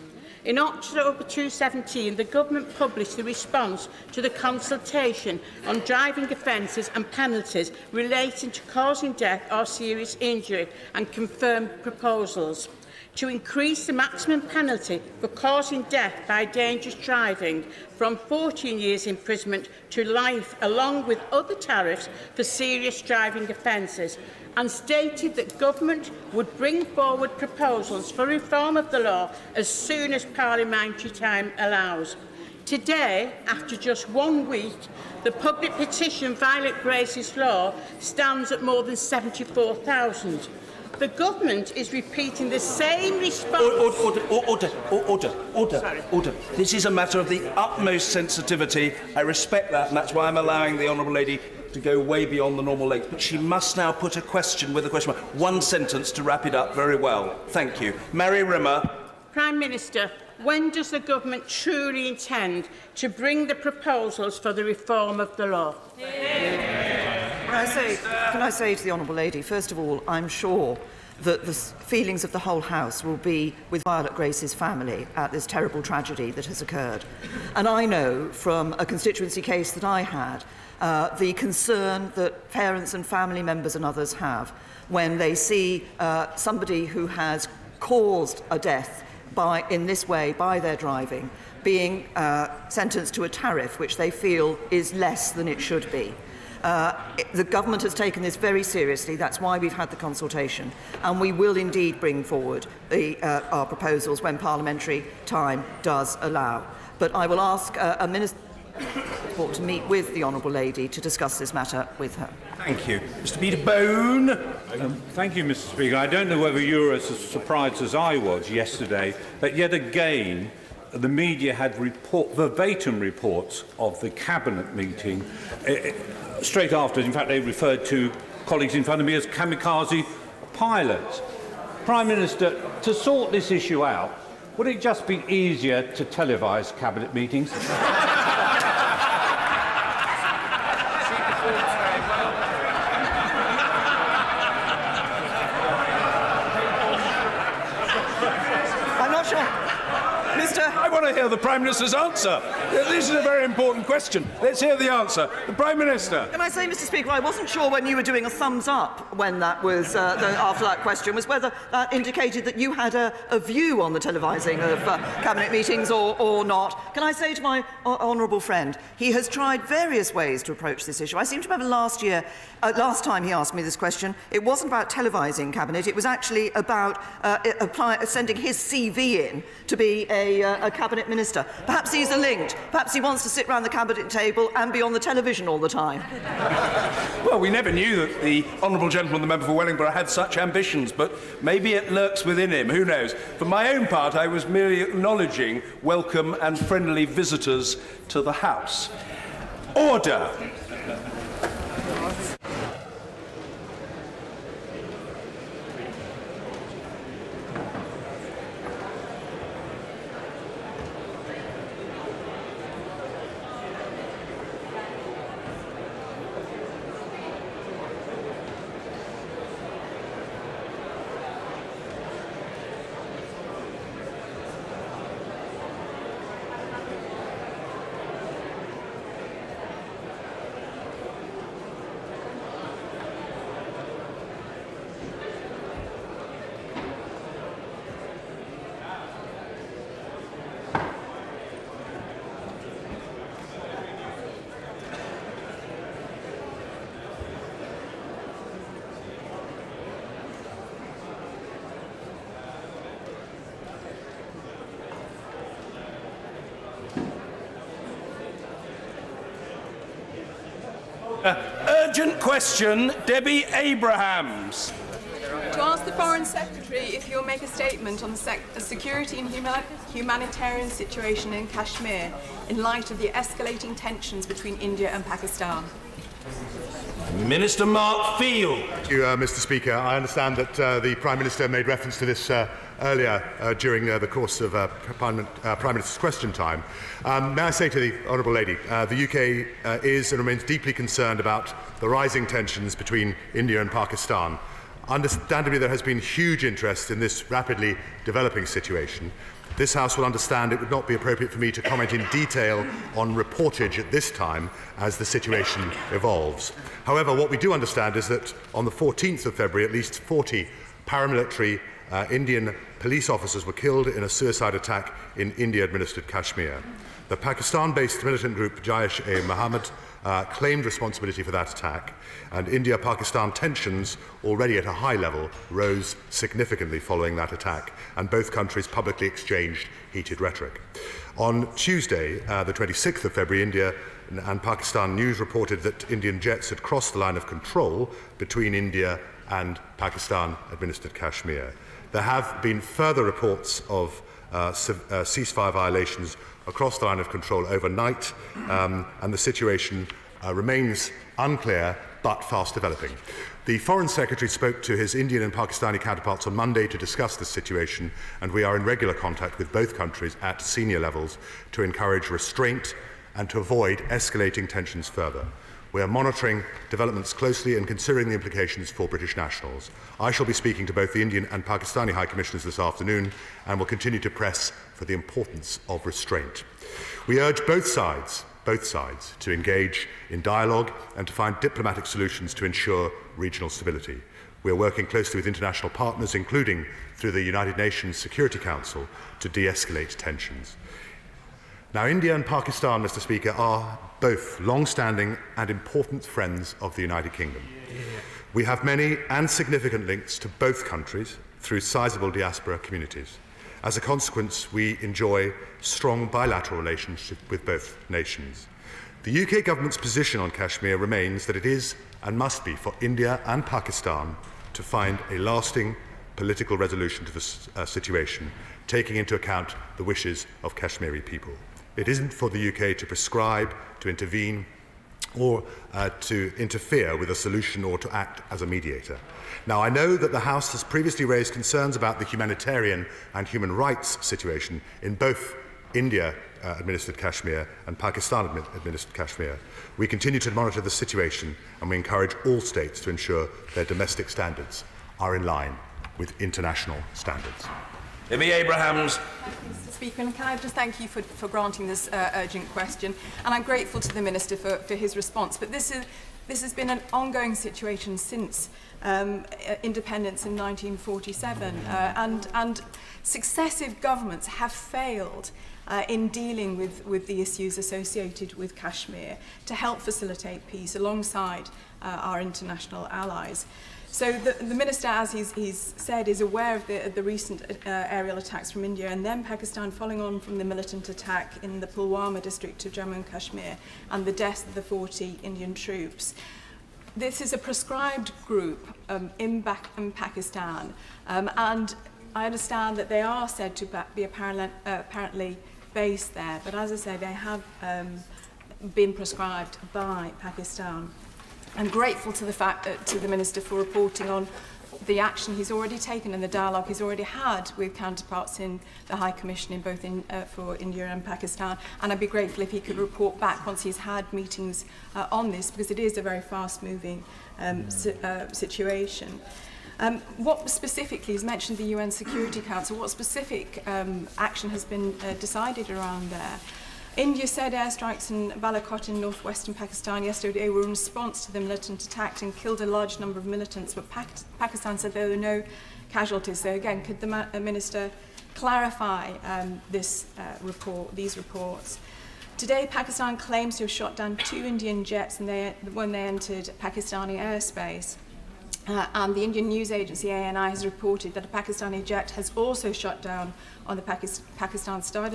In October 2017, the government published the response to the consultation on driving offences and penalties relating to causing death or serious injury and confirmed proposals to increase the maximum penalty for causing death by dangerous driving from 14 years imprisonment to life, along with other tariffs for serious driving offences, and stated that government would bring forward proposals for reform of the law as soon as parliamentary time allows. Today, after just 1 week, the public petition Violet Grace's Law stands at more than 74,000. The government is repeating the same response. Order. This is a matter of the utmost sensitivity. I respect that, and that's why I'm allowing the Honourable Lady to go way beyond the normal length. But she must now put a question with a question mark. One sentence to wrap it up very well. Thank you. Mary Rimmer. Prime Minister, when does the government truly intend to bring the proposals for the reform of the law? Can I say to the Honourable Lady, first of all, I'm sure that the feelings of the whole House will be with Violet Grace's family at this terrible tragedy that has occurred. And I know from a constituency case that I had the concern that parents and family members and others have when they see somebody who has caused a death in this way by their driving being sentenced to a tariff which they feel is less than it should be. The government has taken this very seriously. That's why we've had the consultation, and we will indeed bring forward our proposals when parliamentary time does allow. But I will ask a minister to meet with the Honourable Lady to discuss this matter with her. Thank you. Mr. Peterbone. Thank you, Mr. Speaker. I don't know whether you're as surprised as I was yesterday that yet again the media had verbatim reports of the Cabinet meeting straight after. In fact, they referred to colleagues in front of me as kamikaze pilots. Prime Minister, to sort this issue out, would it just be easier to televise Cabinet meetings? I want to hear the Prime Minister's answer. This is a very important question. Let's hear the answer. The Prime Minister. Can I say, Mr. Speaker, I wasn't sure when you were doing a thumbs up when that was after that question, was whether that indicated that you had a view on the televising of cabinet meetings or not. Can I say to my honourable friend, he has tried various ways to approach this issue. I seem to remember last time he asked me this question, it wasn't about televising cabinet, it was actually about sending his CV in to be a cabinet minister. Perhaps these are linked. Perhaps he wants to sit round the cabinet table and be on the television all the time. Well, we never knew that the honourable gentleman, the member for Wellingborough, had such ambitions, but maybe it lurks within him. Who knows? For my own part, I was merely acknowledging welcome and friendly visitors to the House. Order. Urgent question, Debbie Abrahams. To ask the Foreign Secretary if he'll make a statement on the security and humanitarian situation in Kashmir in light of the escalating tensions between India and Pakistan. Minister Mark Field. Thank you, Mr. Speaker. I understand that the Prime Minister made reference to this earlier during the course of Prime Minister's question time. May I say to the Honourable Lady, the UK is and remains deeply concerned about the rising tensions between India and Pakistan. Understandably, there has been huge interest in this rapidly developing situation. This House will understand it would not be appropriate for me to comment in detail on reportage at this time as the situation evolves. However, what we do understand is that on the 14th of February, at least 40 paramilitary Indian police officers were killed in a suicide attack in India-administered Kashmir. The Pakistan-based militant group Jaish-e-Mohammed claimed responsibility for that attack, and India-Pakistan tensions, already at a high level, rose significantly following that attack, and both countries publicly exchanged heated rhetoric. On Tuesday, the 26th of February, India and Pakistan news reported that Indian jets had crossed the line of control between India and Pakistan-administered Kashmir. There have been further reports of ceasefire violations across the line of control overnight, and the situation remains unclear but fast developing. The Foreign Secretary spoke to his Indian and Pakistani counterparts on Monday to discuss this situation, and we are in regular contact with both countries at senior levels to encourage restraint and to avoid escalating tensions further. We are monitoring developments closely and considering the implications for British nationals. I shall be speaking to both the Indian and Pakistani High Commissioners this afternoon and will continue to press for the importance of restraint. We urge both sides to engage in dialogue and to find diplomatic solutions to ensure regional stability. We are working closely with international partners, including through the United Nations Security Council, to de-escalate tensions. Now, India and Pakistan, Mr. Speaker, are both long-standing and important friends of the United Kingdom. We have many and significant links to both countries through sizable diaspora communities. As a consequence, we enjoy strong bilateral relationships with both nations. The UK government's position on Kashmir remains that it is and must be for India and Pakistan to find a lasting political resolution to this situation, taking into account the wishes of Kashmiri people. It isn't for the UK to prescribe, to intervene, or to interfere with a solution or to act as a mediator. Now, I know that the House has previously raised concerns about the humanitarian and human rights situation in both India-administered Kashmir and Pakistan-administered Kashmir. We continue to monitor the situation, and we encourage all states to ensure their domestic standards are in line with international standards. Amy Abrahams. Mr. Speaker, and can I just thank you for granting this urgent question? And I'm grateful to the Minister for his response. But this has been an ongoing situation since independence in 1947, and successive governments have failed in dealing with the issues associated with Kashmir to help facilitate peace alongside our international allies. So the Minister, as he's said, is aware of the recent aerial attacks from India and then Pakistan, following on from the militant attack in the Pulwama district of Jammu and Kashmir and the deaths of the 40 Indian troops. This is a proscribed group in Pakistan, and I understand that they are said to be apparently based there, but as I say, they have been proscribed by Pakistan. I'm grateful to the Minister for reporting on the action he's already taken and the dialogue he's already had with counterparts in the High Commission for India and Pakistan, and I'd be grateful if he could report back once he's had meetings on this, because it is a very fast-moving situation. What specifically is mentioned the UN Security Council? What specific action has been decided around there? India said airstrikes in Balakot in northwestern Pakistan yesterday were in response to the militant attack and killed a large number of militants, but Pakistan said there were no casualties. So again, could the Minister clarify these reports? Today, Pakistan claims to have shot down 2 Indian jets when they entered Pakistani airspace. And the Indian news agency ANI has reported that a Pakistani jet has also shot down on the Pakistan side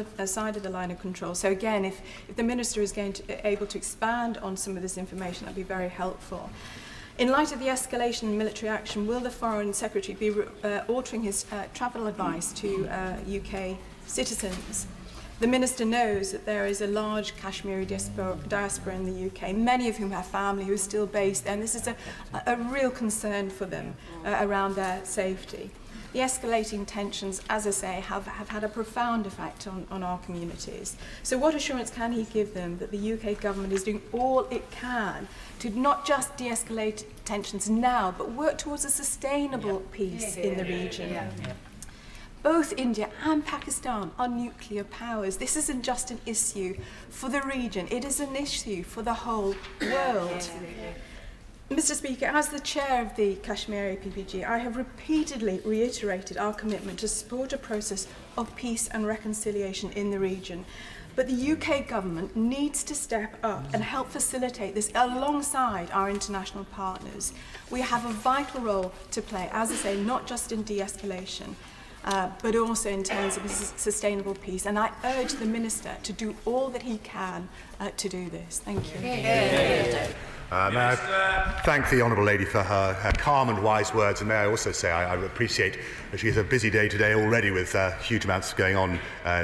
of the line of control. So again, if the Minister is able to expand on some of this information, that would be very helpful. In light of the escalation in military action, will the Foreign Secretary be altering his travel advice to UK citizens? The Minister knows that there is a large Kashmiri diaspora in the UK, many of whom have family who are still based there, and this is a real concern for them around their safety. The escalating tensions, as I say, have had a profound effect on our communities. So what assurance can he give them that the UK government is doing all it can to not just de-escalate tensions now, but work towards a sustainable peace in the region? Both India and Pakistan are nuclear powers. This isn't just an issue for the region, it is an issue for the whole world. Mr. Speaker, as the chair of the Kashmiri PPG, I have repeatedly reiterated our commitment to support a process of peace and reconciliation in the region. But the UK government needs to step up and help facilitate this alongside our international partners. We have a vital role to play, as I say, not just in de-escalation, but also in terms of sustainable peace. And I urge the Minister to do all that he can to do this. Thank you. May I thank the Honourable Lady for her calm and wise words, and may I also say I appreciate that she has a busy day today already with huge amounts going on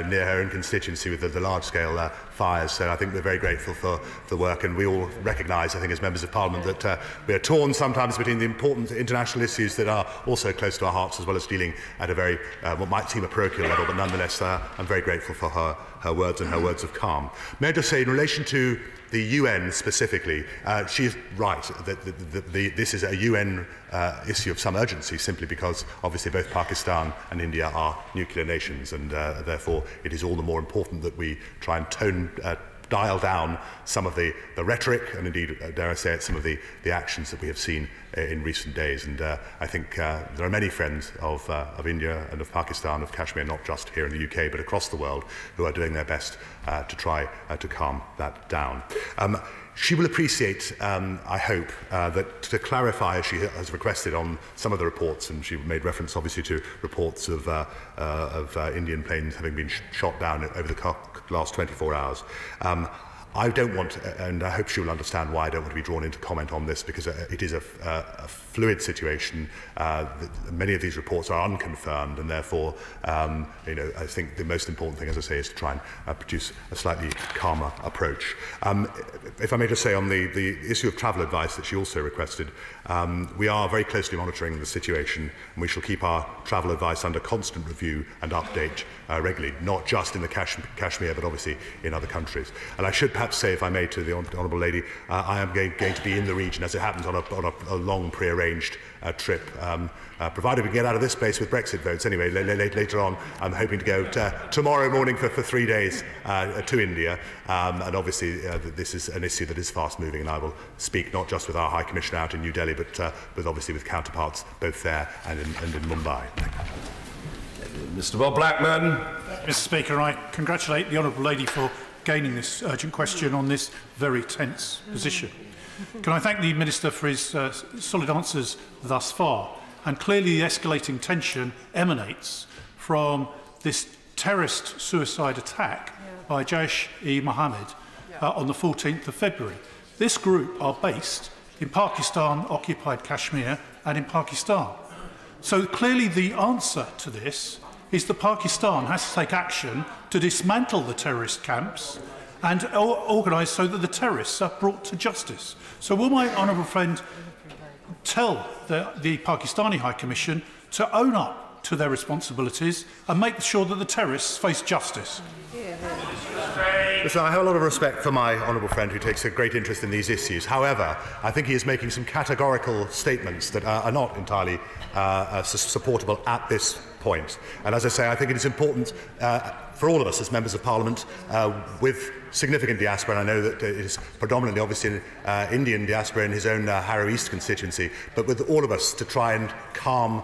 near her own constituency with the large-scale fires. So I think we're very grateful for the work, and we all recognise, I think, as members of Parliament, that we are torn sometimes between the important international issues that are also close to our hearts, as well as dealing at a very, what might seem a parochial level, but nonetheless, I'm very grateful for her words and her words of calm. May I just say, in relation to the UN specifically, she is right that this is a UN issue of some urgency, simply because obviously both Pakistan and India are nuclear nations, and therefore it is all the more important that we try and dial down some of the rhetoric and indeed, dare I say it, some of the actions that we have seen in recent days. And I think there are many friends of India and of Pakistan, of Kashmir, not just here in the UK but across the world, who are doing their best to try to calm that down. She will appreciate, I hope, that to clarify, as she has requested on some of the reports, and she made reference obviously to reports of Indian planes having been shot down over the last 24 hours. I don't want, and I hope she will understand why I don't want to be drawn into comment on this, because it is a fluid situation. Many of these reports are unconfirmed, and therefore, I think the most important thing, as I say, is to try and produce a slightly calmer approach. If I may just say on the issue of travel advice that she also requested, we are very closely monitoring the situation, and we shall keep our travel advice under constant review and update regularly, not just in the Kashmir, but obviously in other countries. And I should perhaps say, if I may, to the Honourable Lady, I am going to be in the region, as it happens, on a long pre-arranged trip. Provided we can get out of this place with Brexit votes. Anyway, later on, I'm hoping to go tomorrow morning for 3 days to India. And obviously, this is an issue that is fast-moving, and I will speak not just with our High Commissioner out in New Delhi, but obviously with counterparts both there and in Mumbai. Mr. Bob Blackman. Mr. Speaker, I congratulate the Honourable Lady for gaining this urgent question on this very tense position. Can I thank the Minister for his solid answers thus far? And clearly the escalating tension emanates from this terrorist suicide attack by Jaish-e-Mohammed on the 14th of February. This group are based in Pakistan-occupied Kashmir and in Pakistan. So clearly the answer to this is that Pakistan has to take action to dismantle the terrorist camps and organise so that the terrorists are brought to justice. So will my honourable friend tell the Pakistani High Commission to own up to their responsibilities and make sure that the terrorists face justice? Listen, I have a lot of respect for my honourable friend who takes a great interest in these issues. However, I think he is making some categorical statements that are not entirely supportable at this point. And as I say, I think it is important for all of us as members of Parliament with significant diaspora, and I know that it is predominantly obviously Indian diaspora in his own Harrow East constituency, but with all of us to try and calm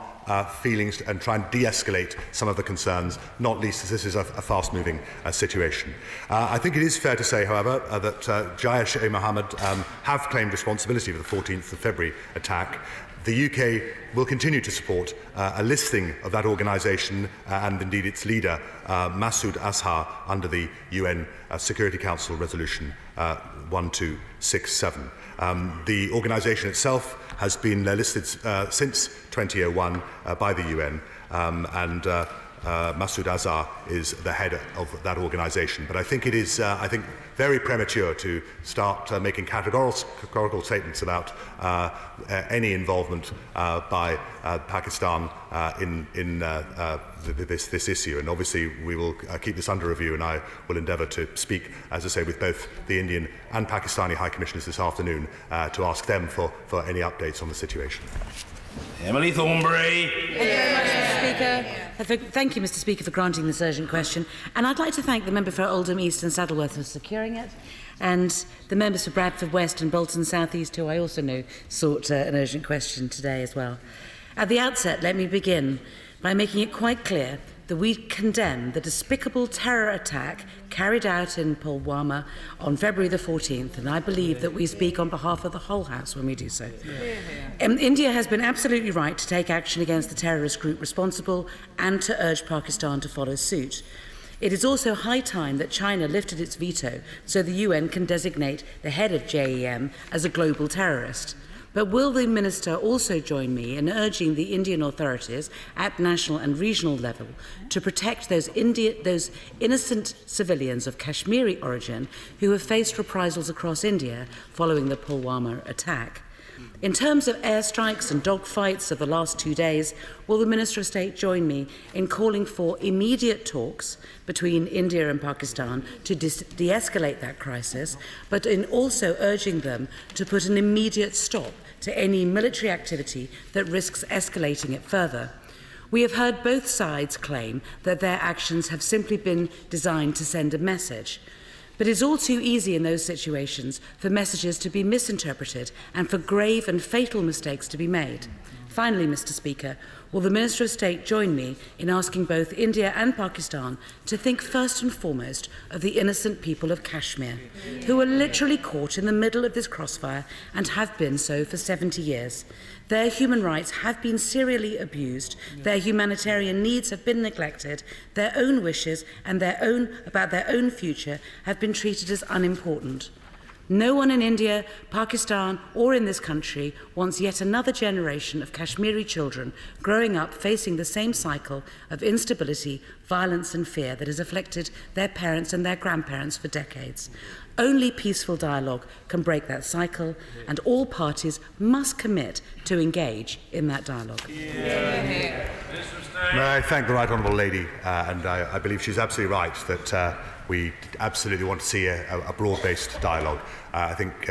feelings and try and de-escalate some of the concerns, not least as this is a fast-moving situation. I think it is fair to say, however, that Jaish-e-Mohammed have claimed responsibility for the 14th of February attack. The UK will continue to support a listing of that organisation and indeed its leader, Masood Azhar, under the UN Security Council Resolution 1267. The organisation itself has been listed since 2001 by the UN, and Masood Azhar is the head of that organisation. But I think it is very premature to start making categorical statements about any involvement by Pakistan in this issue. And obviously we will keep this under review, and I will endeavour to speak, as I say, with both the Indian and Pakistani High Commissioners this afternoon to ask them for any updates on the situation. Emily Thornberry. Thank you very much, Mr. Speaker. Thank you, Mr. Speaker, for granting this urgent question. And I'd like to thank the member for Oldham East and Saddleworth for securing it, and the members for Bradford West and Bolton South East, who I also know sought an urgent question today as well. At the outset, let me begin by making it quite clear that we condemn the despicable terror attack carried out in Pulwama on February the 14th, and I believe that we speak on behalf of the whole House when we do so. India has been absolutely right to take action against the terrorist group responsible and to urge Pakistan to follow suit. It is also high time that China lifted its veto so the UN can designate the head of JEM as a global terrorist. But will the Minister also join me in urging the Indian authorities at national and regional level to protect those innocent civilians of Kashmiri origin who have faced reprisals across India following the Pulwama attack? In terms of airstrikes and dogfights of the last 2 days, will the Minister of State join me in calling for immediate talks between India and Pakistan to de-escalate that crisis, but in also urging them to put an immediate stop to any military activity that risks escalating it further? We have heard both sides claim that their actions have simply been designed to send a message. But it's all too easy in those situations for messages to be misinterpreted and for grave and fatal mistakes to be made. Finally, Mr. Speaker, will the Minister of State join me in asking both India and Pakistan to think first and foremost of the innocent people of Kashmir, who are literally caught in the middle of this crossfire and have been so for 70 years. Their human rights have been serially abused, their humanitarian needs have been neglected, their own wishes and about their own future have been treated as unimportant. No one in India, Pakistan or in this country wants yet another generation of Kashmiri children growing up facing the same cycle of instability, violence and fear that has afflicted their parents and their grandparents for decades. Only peaceful dialogue can break that cycle, and all parties must commit to engage in that dialogue. May I thank the Right Honourable Lady, and I believe she's absolutely right that we absolutely want to see a broad-based dialogue. I think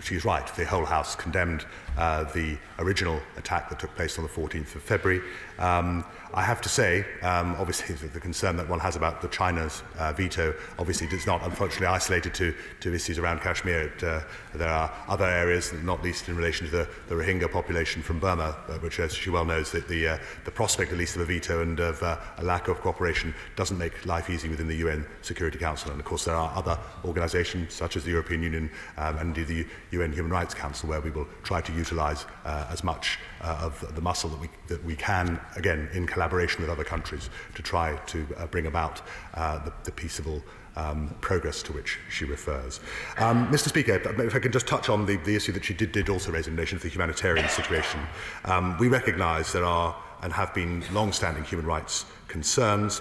she's right. The whole House condemned the original attack that took place on the 14th of February. I have to say, obviously, the concern that one has about the China's veto obviously is not, unfortunately, isolated to issues around Kashmir. There are other areas, not least in relation to the Rohingya population from Burma, which, as she well knows, that the prospect, at least, of a veto and of a lack of cooperation doesn't make life easy within the UN Security Council. And, of course, there are other organisations, such as the European Union and indeed the UN Human Rights Council, where we will try to utilise as much of the muscle that we can, again, in collaboration with other countries, to try to bring about the peaceable progress to which she refers. Mr. Speaker, if I can just touch on the issue that she did also raise in relation to the humanitarian situation. We recognise there are and have been long-standing human rights concerns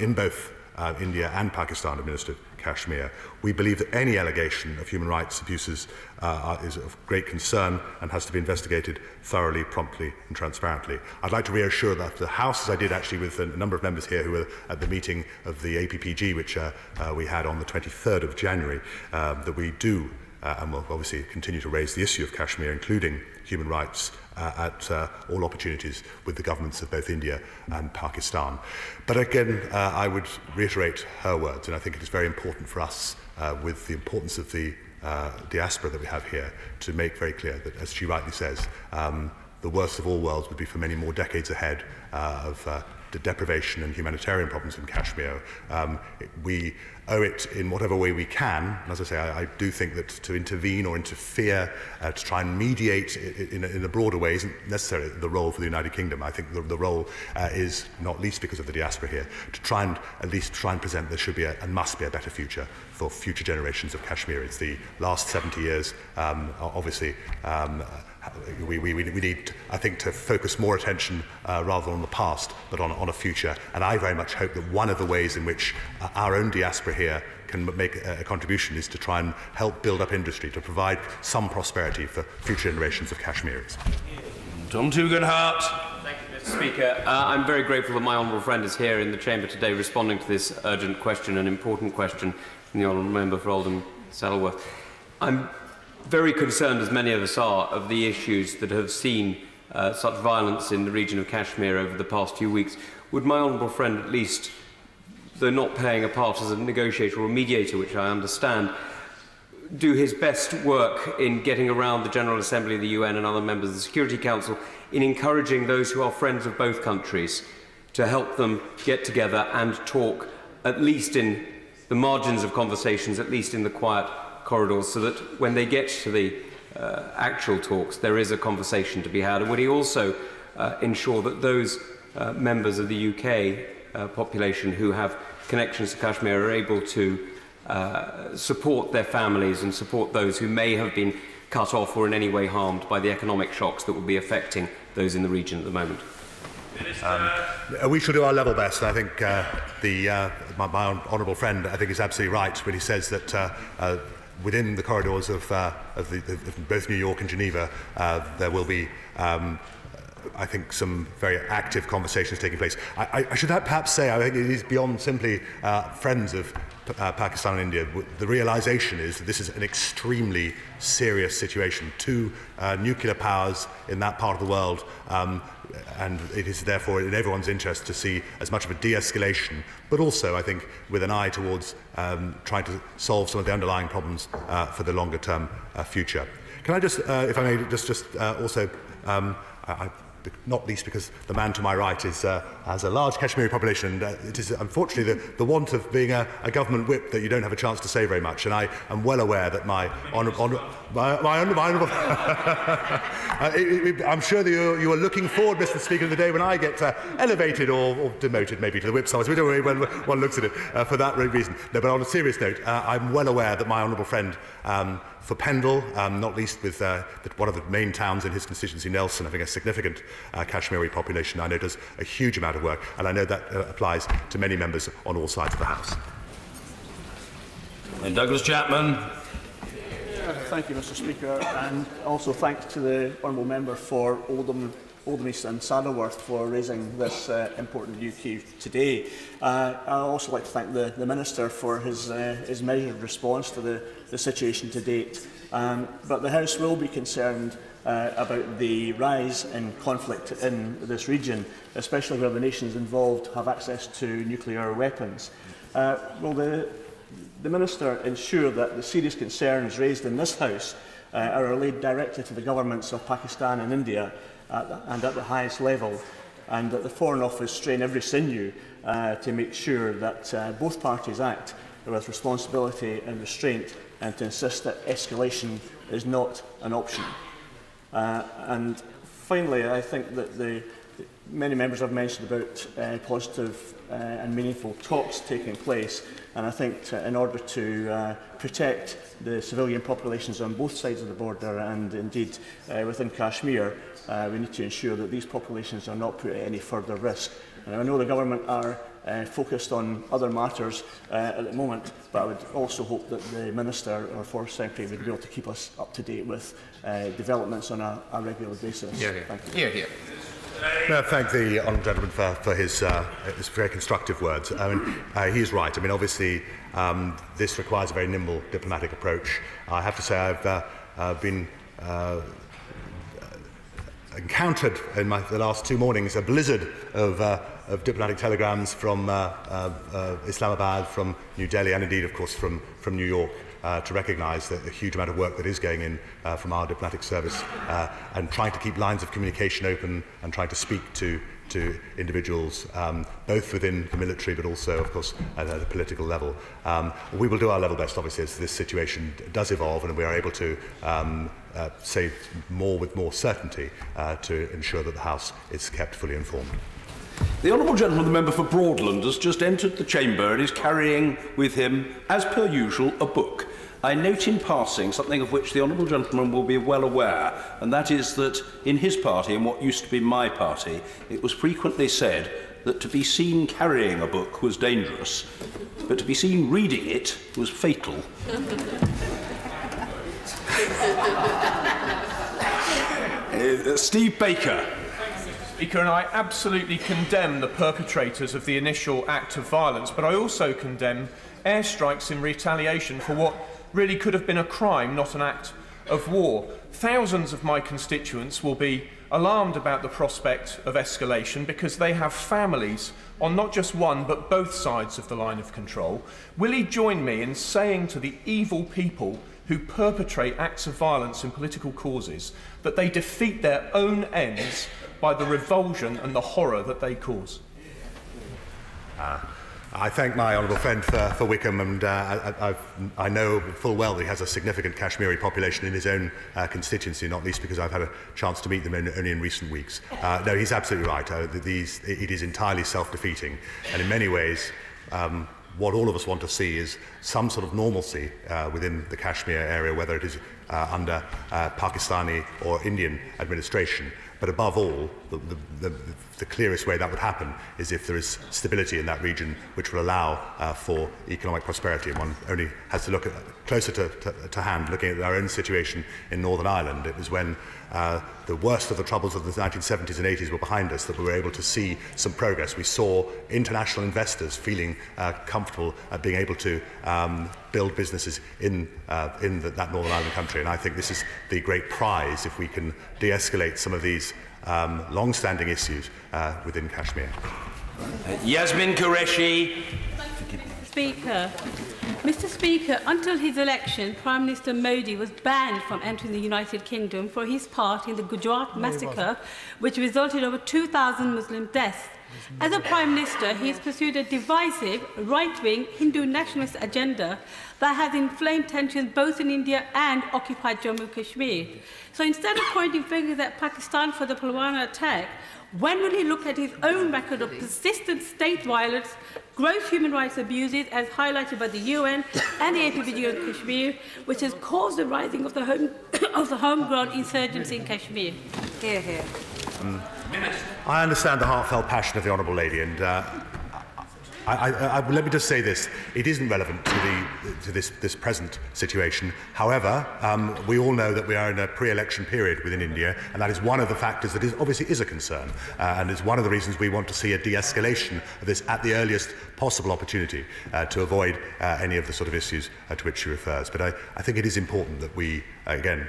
in both India and Pakistan administered Kashmir. We believe that any allegation of human rights abuses is of great concern and has to be investigated thoroughly, promptly and transparently. I'd like to reassure that the House, as I did actually with a number of members here who were at the meeting of the APPG, which we had on the 23rd of January, that we do and will obviously continue to raise the issue of Kashmir, including human rights, at all opportunities with the governments of both India and Pakistan. But again, I would reiterate her words, and I think it is very important for us, with the importance of the diaspora that we have here, to make very clear that, as she rightly says, the worst of all worlds would be for many more decades ahead of the deprivation and humanitarian problems in Kashmir. We owe it in whatever way we can, and as I say, I do think that to intervene or interfere, to try and mediate in a broader way isn't necessarily the role for the United Kingdom. I think the role is, not least because of the diaspora here, to try and at least try and present there should be and must be a better future for future generations of Kashmiris. The last 70 years, obviously, we need, I think, to focus more attention rather on the past, but on a future. And I very much hope that one of the ways in which our own diaspora here can make a contribution is to try and help build up industry, to provide some prosperity for future generations of Kashmiris. Tom Tugendhat. Thank you, Mr. Speaker. I'm very grateful that my honourable friend is here in the chamber today responding to this urgent question, an important question from the honourable member for Oldham Saddleworth. I'm very concerned, as many of us are, of the issues that have seen such violence in the region of Kashmir over the past few weeks. Would my honourable friend, at least, though not playing a part as a negotiator or mediator, which I understand, do his best work in getting around the General Assembly of the UN and other members of the Security Council in encouraging those who are friends of both countries to help them get together and talk, at least in the margins of conversations, at least in the quiet corridors, so that when they get to the actual talks, there is a conversation to be had? And would he also ensure that those members of the UK population who have connections to Kashmir are able to support their families and support those who may have been cut off or in any way harmed by the economic shocks that will be affecting those in the region at the moment? We shall do our level best. I think my honourable friend, I think, is absolutely right when he says that within the corridors of both New York and Geneva, there will be, I think, some very active conversations taking place. I should perhaps say, I think it is beyond simply friends of Pakistan and India. The realisation is that this is an extremely serious situation. Two nuclear powers in that part of the world, and it is therefore in everyone's interest to see as much of a de-escalation, but also, I think, with an eye towards trying to solve some of the underlying problems for the longer-term future. Can I just, if I may, just also, not least because the man to my right has a large Kashmiri population, and it is unfortunately the want of being a government whip that you don't have a chance to say very much. And I am well aware that my honourable I'm sure that you are looking forward, Mr. Speaker, to the day when I get elevated or demoted maybe to the whip size, whichever way one looks at it, for that reason. No, but on a serious note, I'm well aware that my honourable friend for Pendle, not least with one of the main towns in his constituency, Nelson, having a significant Kashmiri population, I know does a huge amount of work, and I know that applies to many members on all sides of the House. And Douglas Chapman. Thank you, Mr. Speaker, and also thanks to the honourable member for Oldham East and Saddleworth for raising this important issue today. I'd also like to thank the Minister for his measured response to the situation to date. But the House will be concerned about the rise in conflict in this region, especially where the nations involved have access to nuclear weapons. Will the Minister ensure that the serious concerns raised in this House are relayed directly to the governments of Pakistan and India and at the highest level, and that the Foreign Office strain every sinew to make sure that both parties act with responsibility and restraint, and to insist that escalation is not an option? And finally, I think that many members have mentioned about positive and meaningful talks taking place, and I think in order to protect the civilian populations on both sides of the border and indeed within Kashmir, we need to ensure that these populations are not put at any further risk. And I know the government are focused on other matters at the moment, but I would also hope that the Minister or Foreign Secretary would be able to keep us up to date with developments on a regular basis. Thank you. I thank the honourable gentleman for his very constructive words. I mean, he is right. I mean, obviously, this requires a very nimble diplomatic approach. I have to say I've been encountered in the last 2 mornings a blizzard of diplomatic telegrams from Islamabad, from New Delhi, and indeed, of course, from New York, to recognise the huge amount of work that is going in from our diplomatic service, and trying to keep lines of communication open and trying to speak to individuals, both within the military but also, of course, at a political level. We will do our level best, obviously, as this situation does evolve and we are able to say more with more certainty to ensure that the House is kept fully informed. The honourable gentleman, the member for Broadland, has just entered the chamber and is carrying with him, as per usual, a book. I note in passing something of which the honourable gentleman will be well aware, and that is that in his party, and what used to be my party, it was frequently said that to be seen carrying a book was dangerous, but to be seen reading it was fatal. Steve Baker. Speaker, and I absolutely condemn the perpetrators of the initial act of violence, but I also condemn airstrikes in retaliation for what really could have been a crime, not an act of war. Thousands of my constituents will be alarmed about the prospect of escalation because they have families on not just one but both sides of the line of control. Will he join me in saying to the evil people who perpetrate acts of violence in political causes that they defeat their own ends by the revulsion and the horror that they cause? I thank my honourable friend for Wickham, and I know full well that he has a significant Kashmiri population in his own constituency, not least because I've had a chance to meet them only in recent weeks. No, he's absolutely right. It is entirely self-defeating, and in many ways, what all of us want to see is some sort of normalcy within the Kashmir area, whether it is under Pakistani or Indian administration. But above all, the clearest way that would happen is if there is stability in that region, which will allow for economic prosperity. And one only has to look closer to hand, looking at our own situation in Northern Ireland. It was when the worst of the troubles of the 1970s and 80s were behind us that we were able to see some progress. We saw international investors feeling comfortable at being able to build businesses in that Northern Ireland country. And I think this is the great prize if we can de-escalate some of these long-standing issues within Kashmir. Yasmin Qureshi. Speaker. Mr. Speaker, until his election, Prime Minister Modi was banned from entering the United Kingdom for his part in the Gujarat massacre, which resulted in over 2,000 Muslim deaths. As a Prime Minister, he has pursued a divisive, right-wing Hindu nationalist agenda that has inflamed tensions both in India and occupied Jammu and Kashmir. So instead of pointing fingers at Pakistan for the Pulwama attack, when will he look at his own record of persistent state violence, gross human rights abuses, as highlighted by the UN and the APPG on Kashmir, which has caused the rising of the homegrown insurgency in Kashmir? Hear, hear. I understand the heartfelt passion of the honourable lady, and Let me just say this. It isn't relevant to this present situation. However, we all know that we are in a pre-election period within India, and that is one of the factors that obviously is a concern. And it's one of the reasons we want to see a de-escalation of this at the earliest possible opportunity to avoid any of the sort of issues to which she refers. But I think it is important that we, again,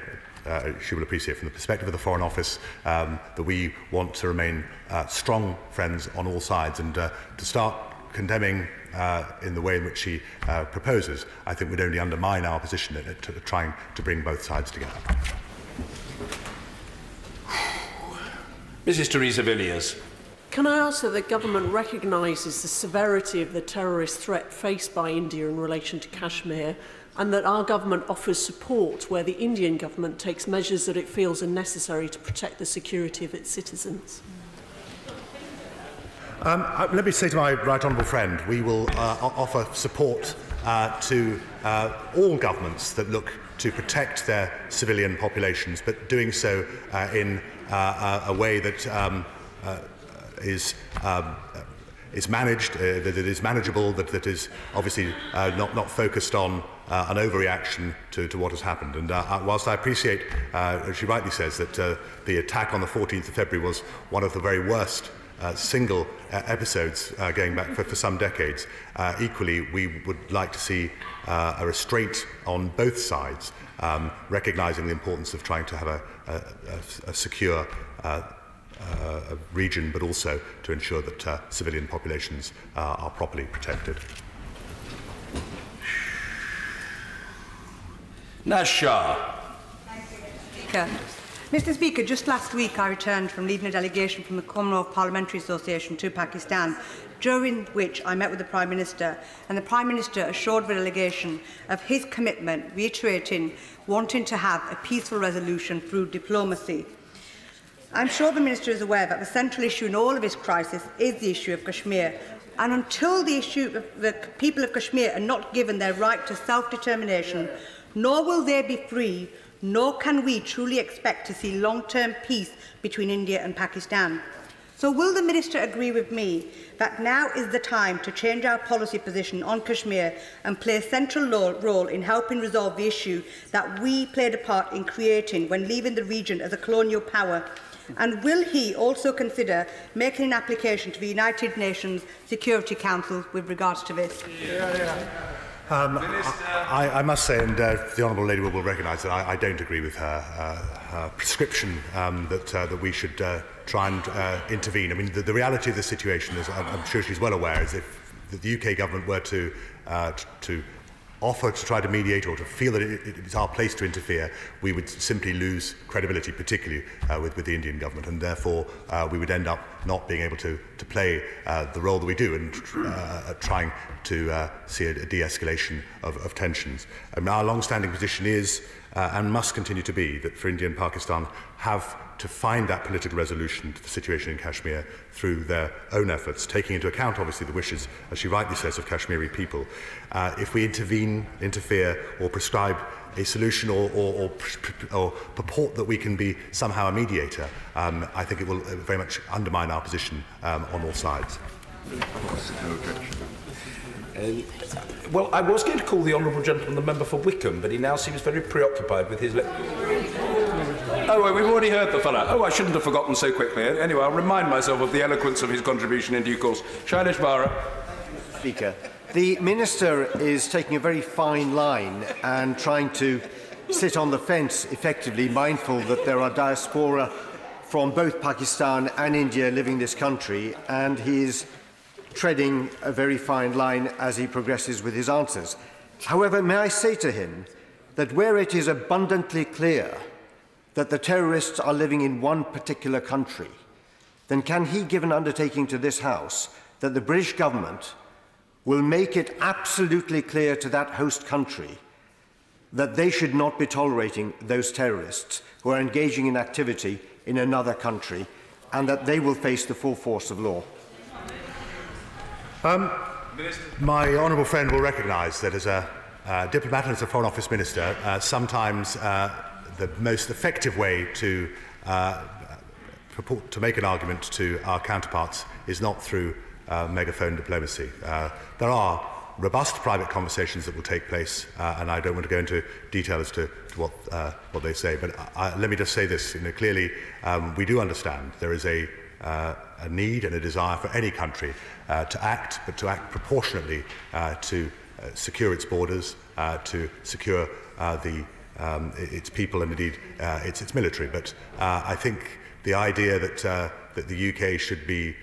she will appreciate from the perspective of the Foreign Office that we want to remain strong friends on all sides, and to start condemning in the way in which she proposes, I think would only undermine our position in it, trying to bring both sides together. Mrs. Theresa Villiers. Can I ask that the government recognises the severity of the terrorist threat faced by India in relation to Kashmir, and that our government offers support where the Indian government takes measures that it feels are necessary to protect the security of its citizens? Let me say to my right honourable friend, we will offer support to all governments that look to protect their civilian populations, but doing so in a way that is managed, that it is manageable, that is obviously not focused on an overreaction to what has happened. And whilst I appreciate, as she rightly says, that the attack on the 14th of February was one of the very worst single episodes going back for some decades, equally we would like to see a restraint on both sides, recognising the importance of trying to have a secure region, but also to ensure that civilian populations are properly protected. Nasha. Mr. Speaker, just last week I returned from leading a delegation from the Commonwealth Parliamentary Association to Pakistan, during which I met with the Prime Minister, and the Prime Minister assured the delegation of his commitment, reiterating wanting to have a peaceful resolution through diplomacy. I'm sure the Minister is aware that the central issue in all of this crisis is the issue of Kashmir, and until the people of Kashmir are not given their right to self-determination, nor will they be free, nor can we truly expect to see long-term peace between India and Pakistan. So will the Minister agree with me that now is the time to change our policy position on Kashmir and play a central role in helping resolve the issue that we played a part in creating when leaving the region as a colonial power? And will he also consider making an application to the United Nations Security Council with regards to this? I must say, and the Honourable Lady will recognise that I don't agree with her prescription that we should try and intervene. I mean, the reality of the situation, as I'm sure she's well aware, is if the UK government were to offer to try to mediate or to feel that it's our place to interfere, we would simply lose credibility, particularly with the Indian government, and therefore we would end up not being able to play the role that we do in trying to see a de-escalation of tensions. Our long-standing position is and must continue to be that for India and Pakistan have to find that political resolution to the situation in Kashmir through their own efforts, taking into account, obviously, the wishes, as she rightly says, of Kashmiri people. If we interfere, or prescribe a solution or purport that we can be somehow a mediator, I think it will very much undermine our position on all sides. Well, I was going to call the Honourable Gentleman the member for Wickham, but he now seems very preoccupied with his... Oh, we've already heard the fellow. Oh, I shouldn't have forgotten so quickly. Anyway, I'll remind myself of the eloquence of his contribution in due course. Shailesh Bara. Speaker, the Minister is taking a very fine line and trying to sit on the fence, effectively, mindful that there are diaspora from both Pakistan and India living in this country, and he is treading a very fine line as he progresses with his answers. However, may I say to him that where it is abundantly clear that the terrorists are living in one particular country, then can he give an undertaking to this House that the British government will make it absolutely clear to that host country that they should not be tolerating those terrorists who are engaging in activity in another country, and that they will face the full force of law? My honourable friend will recognise that as a diplomat and as a Foreign Office Minister, sometimes the most effective way to make an argument to our counterparts is not through megaphone diplomacy. There are robust private conversations that will take place, and I don't want to go into detail as to what they say, but let me just say this. Clearly, we do understand there is a need and a desire for any country to act, but to act proportionately to secure its borders, to secure its people and indeed its military. But I think the idea that the UK should be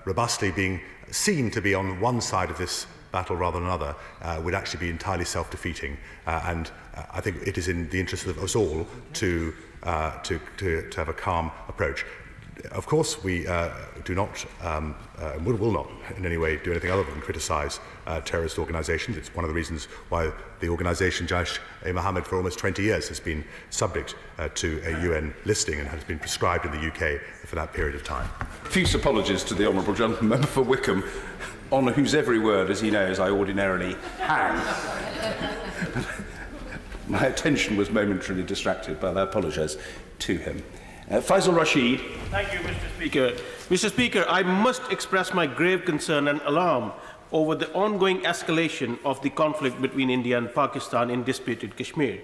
robustly being seen to be on one side of this battle rather than another would actually be entirely self-defeating, and I think it is in the interest of us all to have a calm approach. Of course, we do not and will not in any way do anything other than criticise terrorist organisations. It's one of the reasons why the organisation Jaish-e-Mohammed for almost 20 years has been subject to a UN listing and has been prescribed in the UK for that period of time. Profuse apologies to the Honourable Gentleman Member for Wickham, on whose every word, as he knows, I ordinarily hang. My attention was momentarily distracted, but I apologise to him. Faisal Rashid. Thank you, Mr. Speaker. Mr. Speaker, I must express my grave concern and alarm over the ongoing escalation of the conflict between India and Pakistan in disputed Kashmir.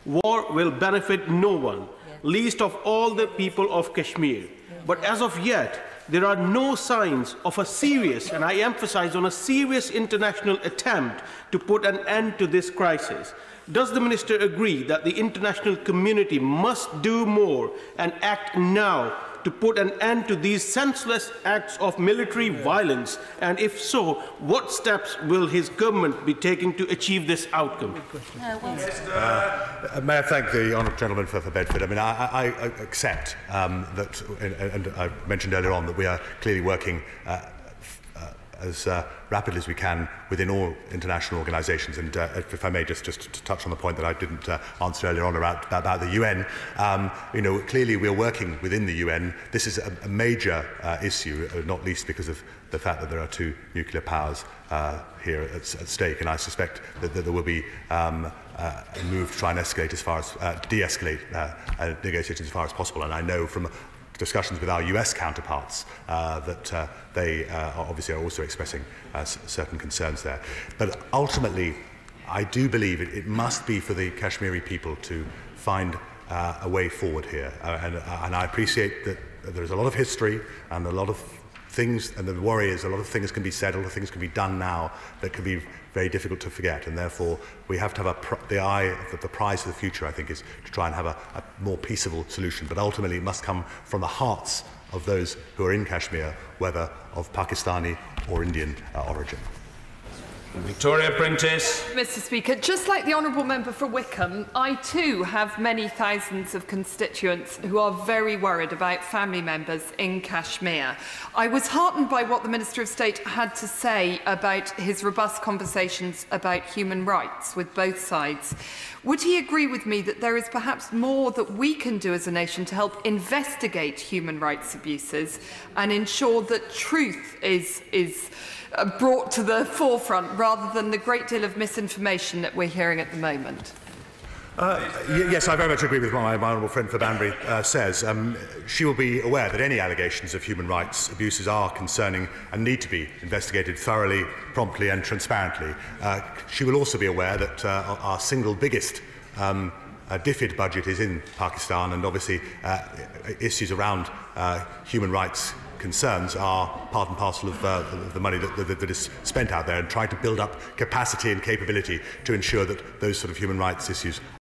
War will benefit no one, least of all the people of Kashmir. But as of yet, there are no signs of a serious, and I emphasize on a serious international attempt to put an end to this crisis. Does the Minister agree that the international community must do more and act now to put an end to these senseless acts of military violence? And if so, what steps will his government be taking to achieve this outcome? May I thank the honourable gentleman for Bedford. I mean, I accept that, and I mentioned earlier on that we are clearly working as rapidly as we can within all international organisations. And if I may just to touch on the point that I didn't answer earlier on about the UN, clearly we're working within the UN. This is a major issue, not least because of the fact that there are two nuclear powers here at stake, and I suspect that there will be a move to try and escalate as far as de-escalate negotiations as far as possible. And I know from discussions with our US counterparts that they obviously are also expressing certain concerns there. But ultimately, I do believe it must be for the Kashmiri people to find a way forward here. And I appreciate that there's a lot of history and a lot of things, and the worry is a lot of things can be said, a lot of things can be done now that can be very difficult to forget, and therefore we have to have the eye of the prize of the future, I think, is to try and have a more peaceable solution. But ultimately it must come from the hearts of those who are in Kashmir, whether of Pakistani or Indian origin. Victoria Prentice. Mr. Speaker, just like the Honourable Member for Wickham, I too have many thousands of constituents who are very worried about family members in Kashmir. I was heartened by what the Minister of State had to say about his robust conversations about human rights with both sides. Would he agree with me that there is perhaps more that we can do as a nation to help investigate human rights abuses and ensure that truth is brought to the forefront rather than the great deal of misinformation that we're hearing at the moment? Yes, I very much agree with what my honourable friend for Banbury says. She will be aware that any allegations of human rights abuses are concerning and need to be investigated thoroughly, promptly and transparently. She will also be aware that our single biggest DFID budget is in Pakistan, and obviously issues around human rights concerns are part and parcel of the money that is spent out there, and trying to build up capacity and capability to ensure that those sort of human rights issues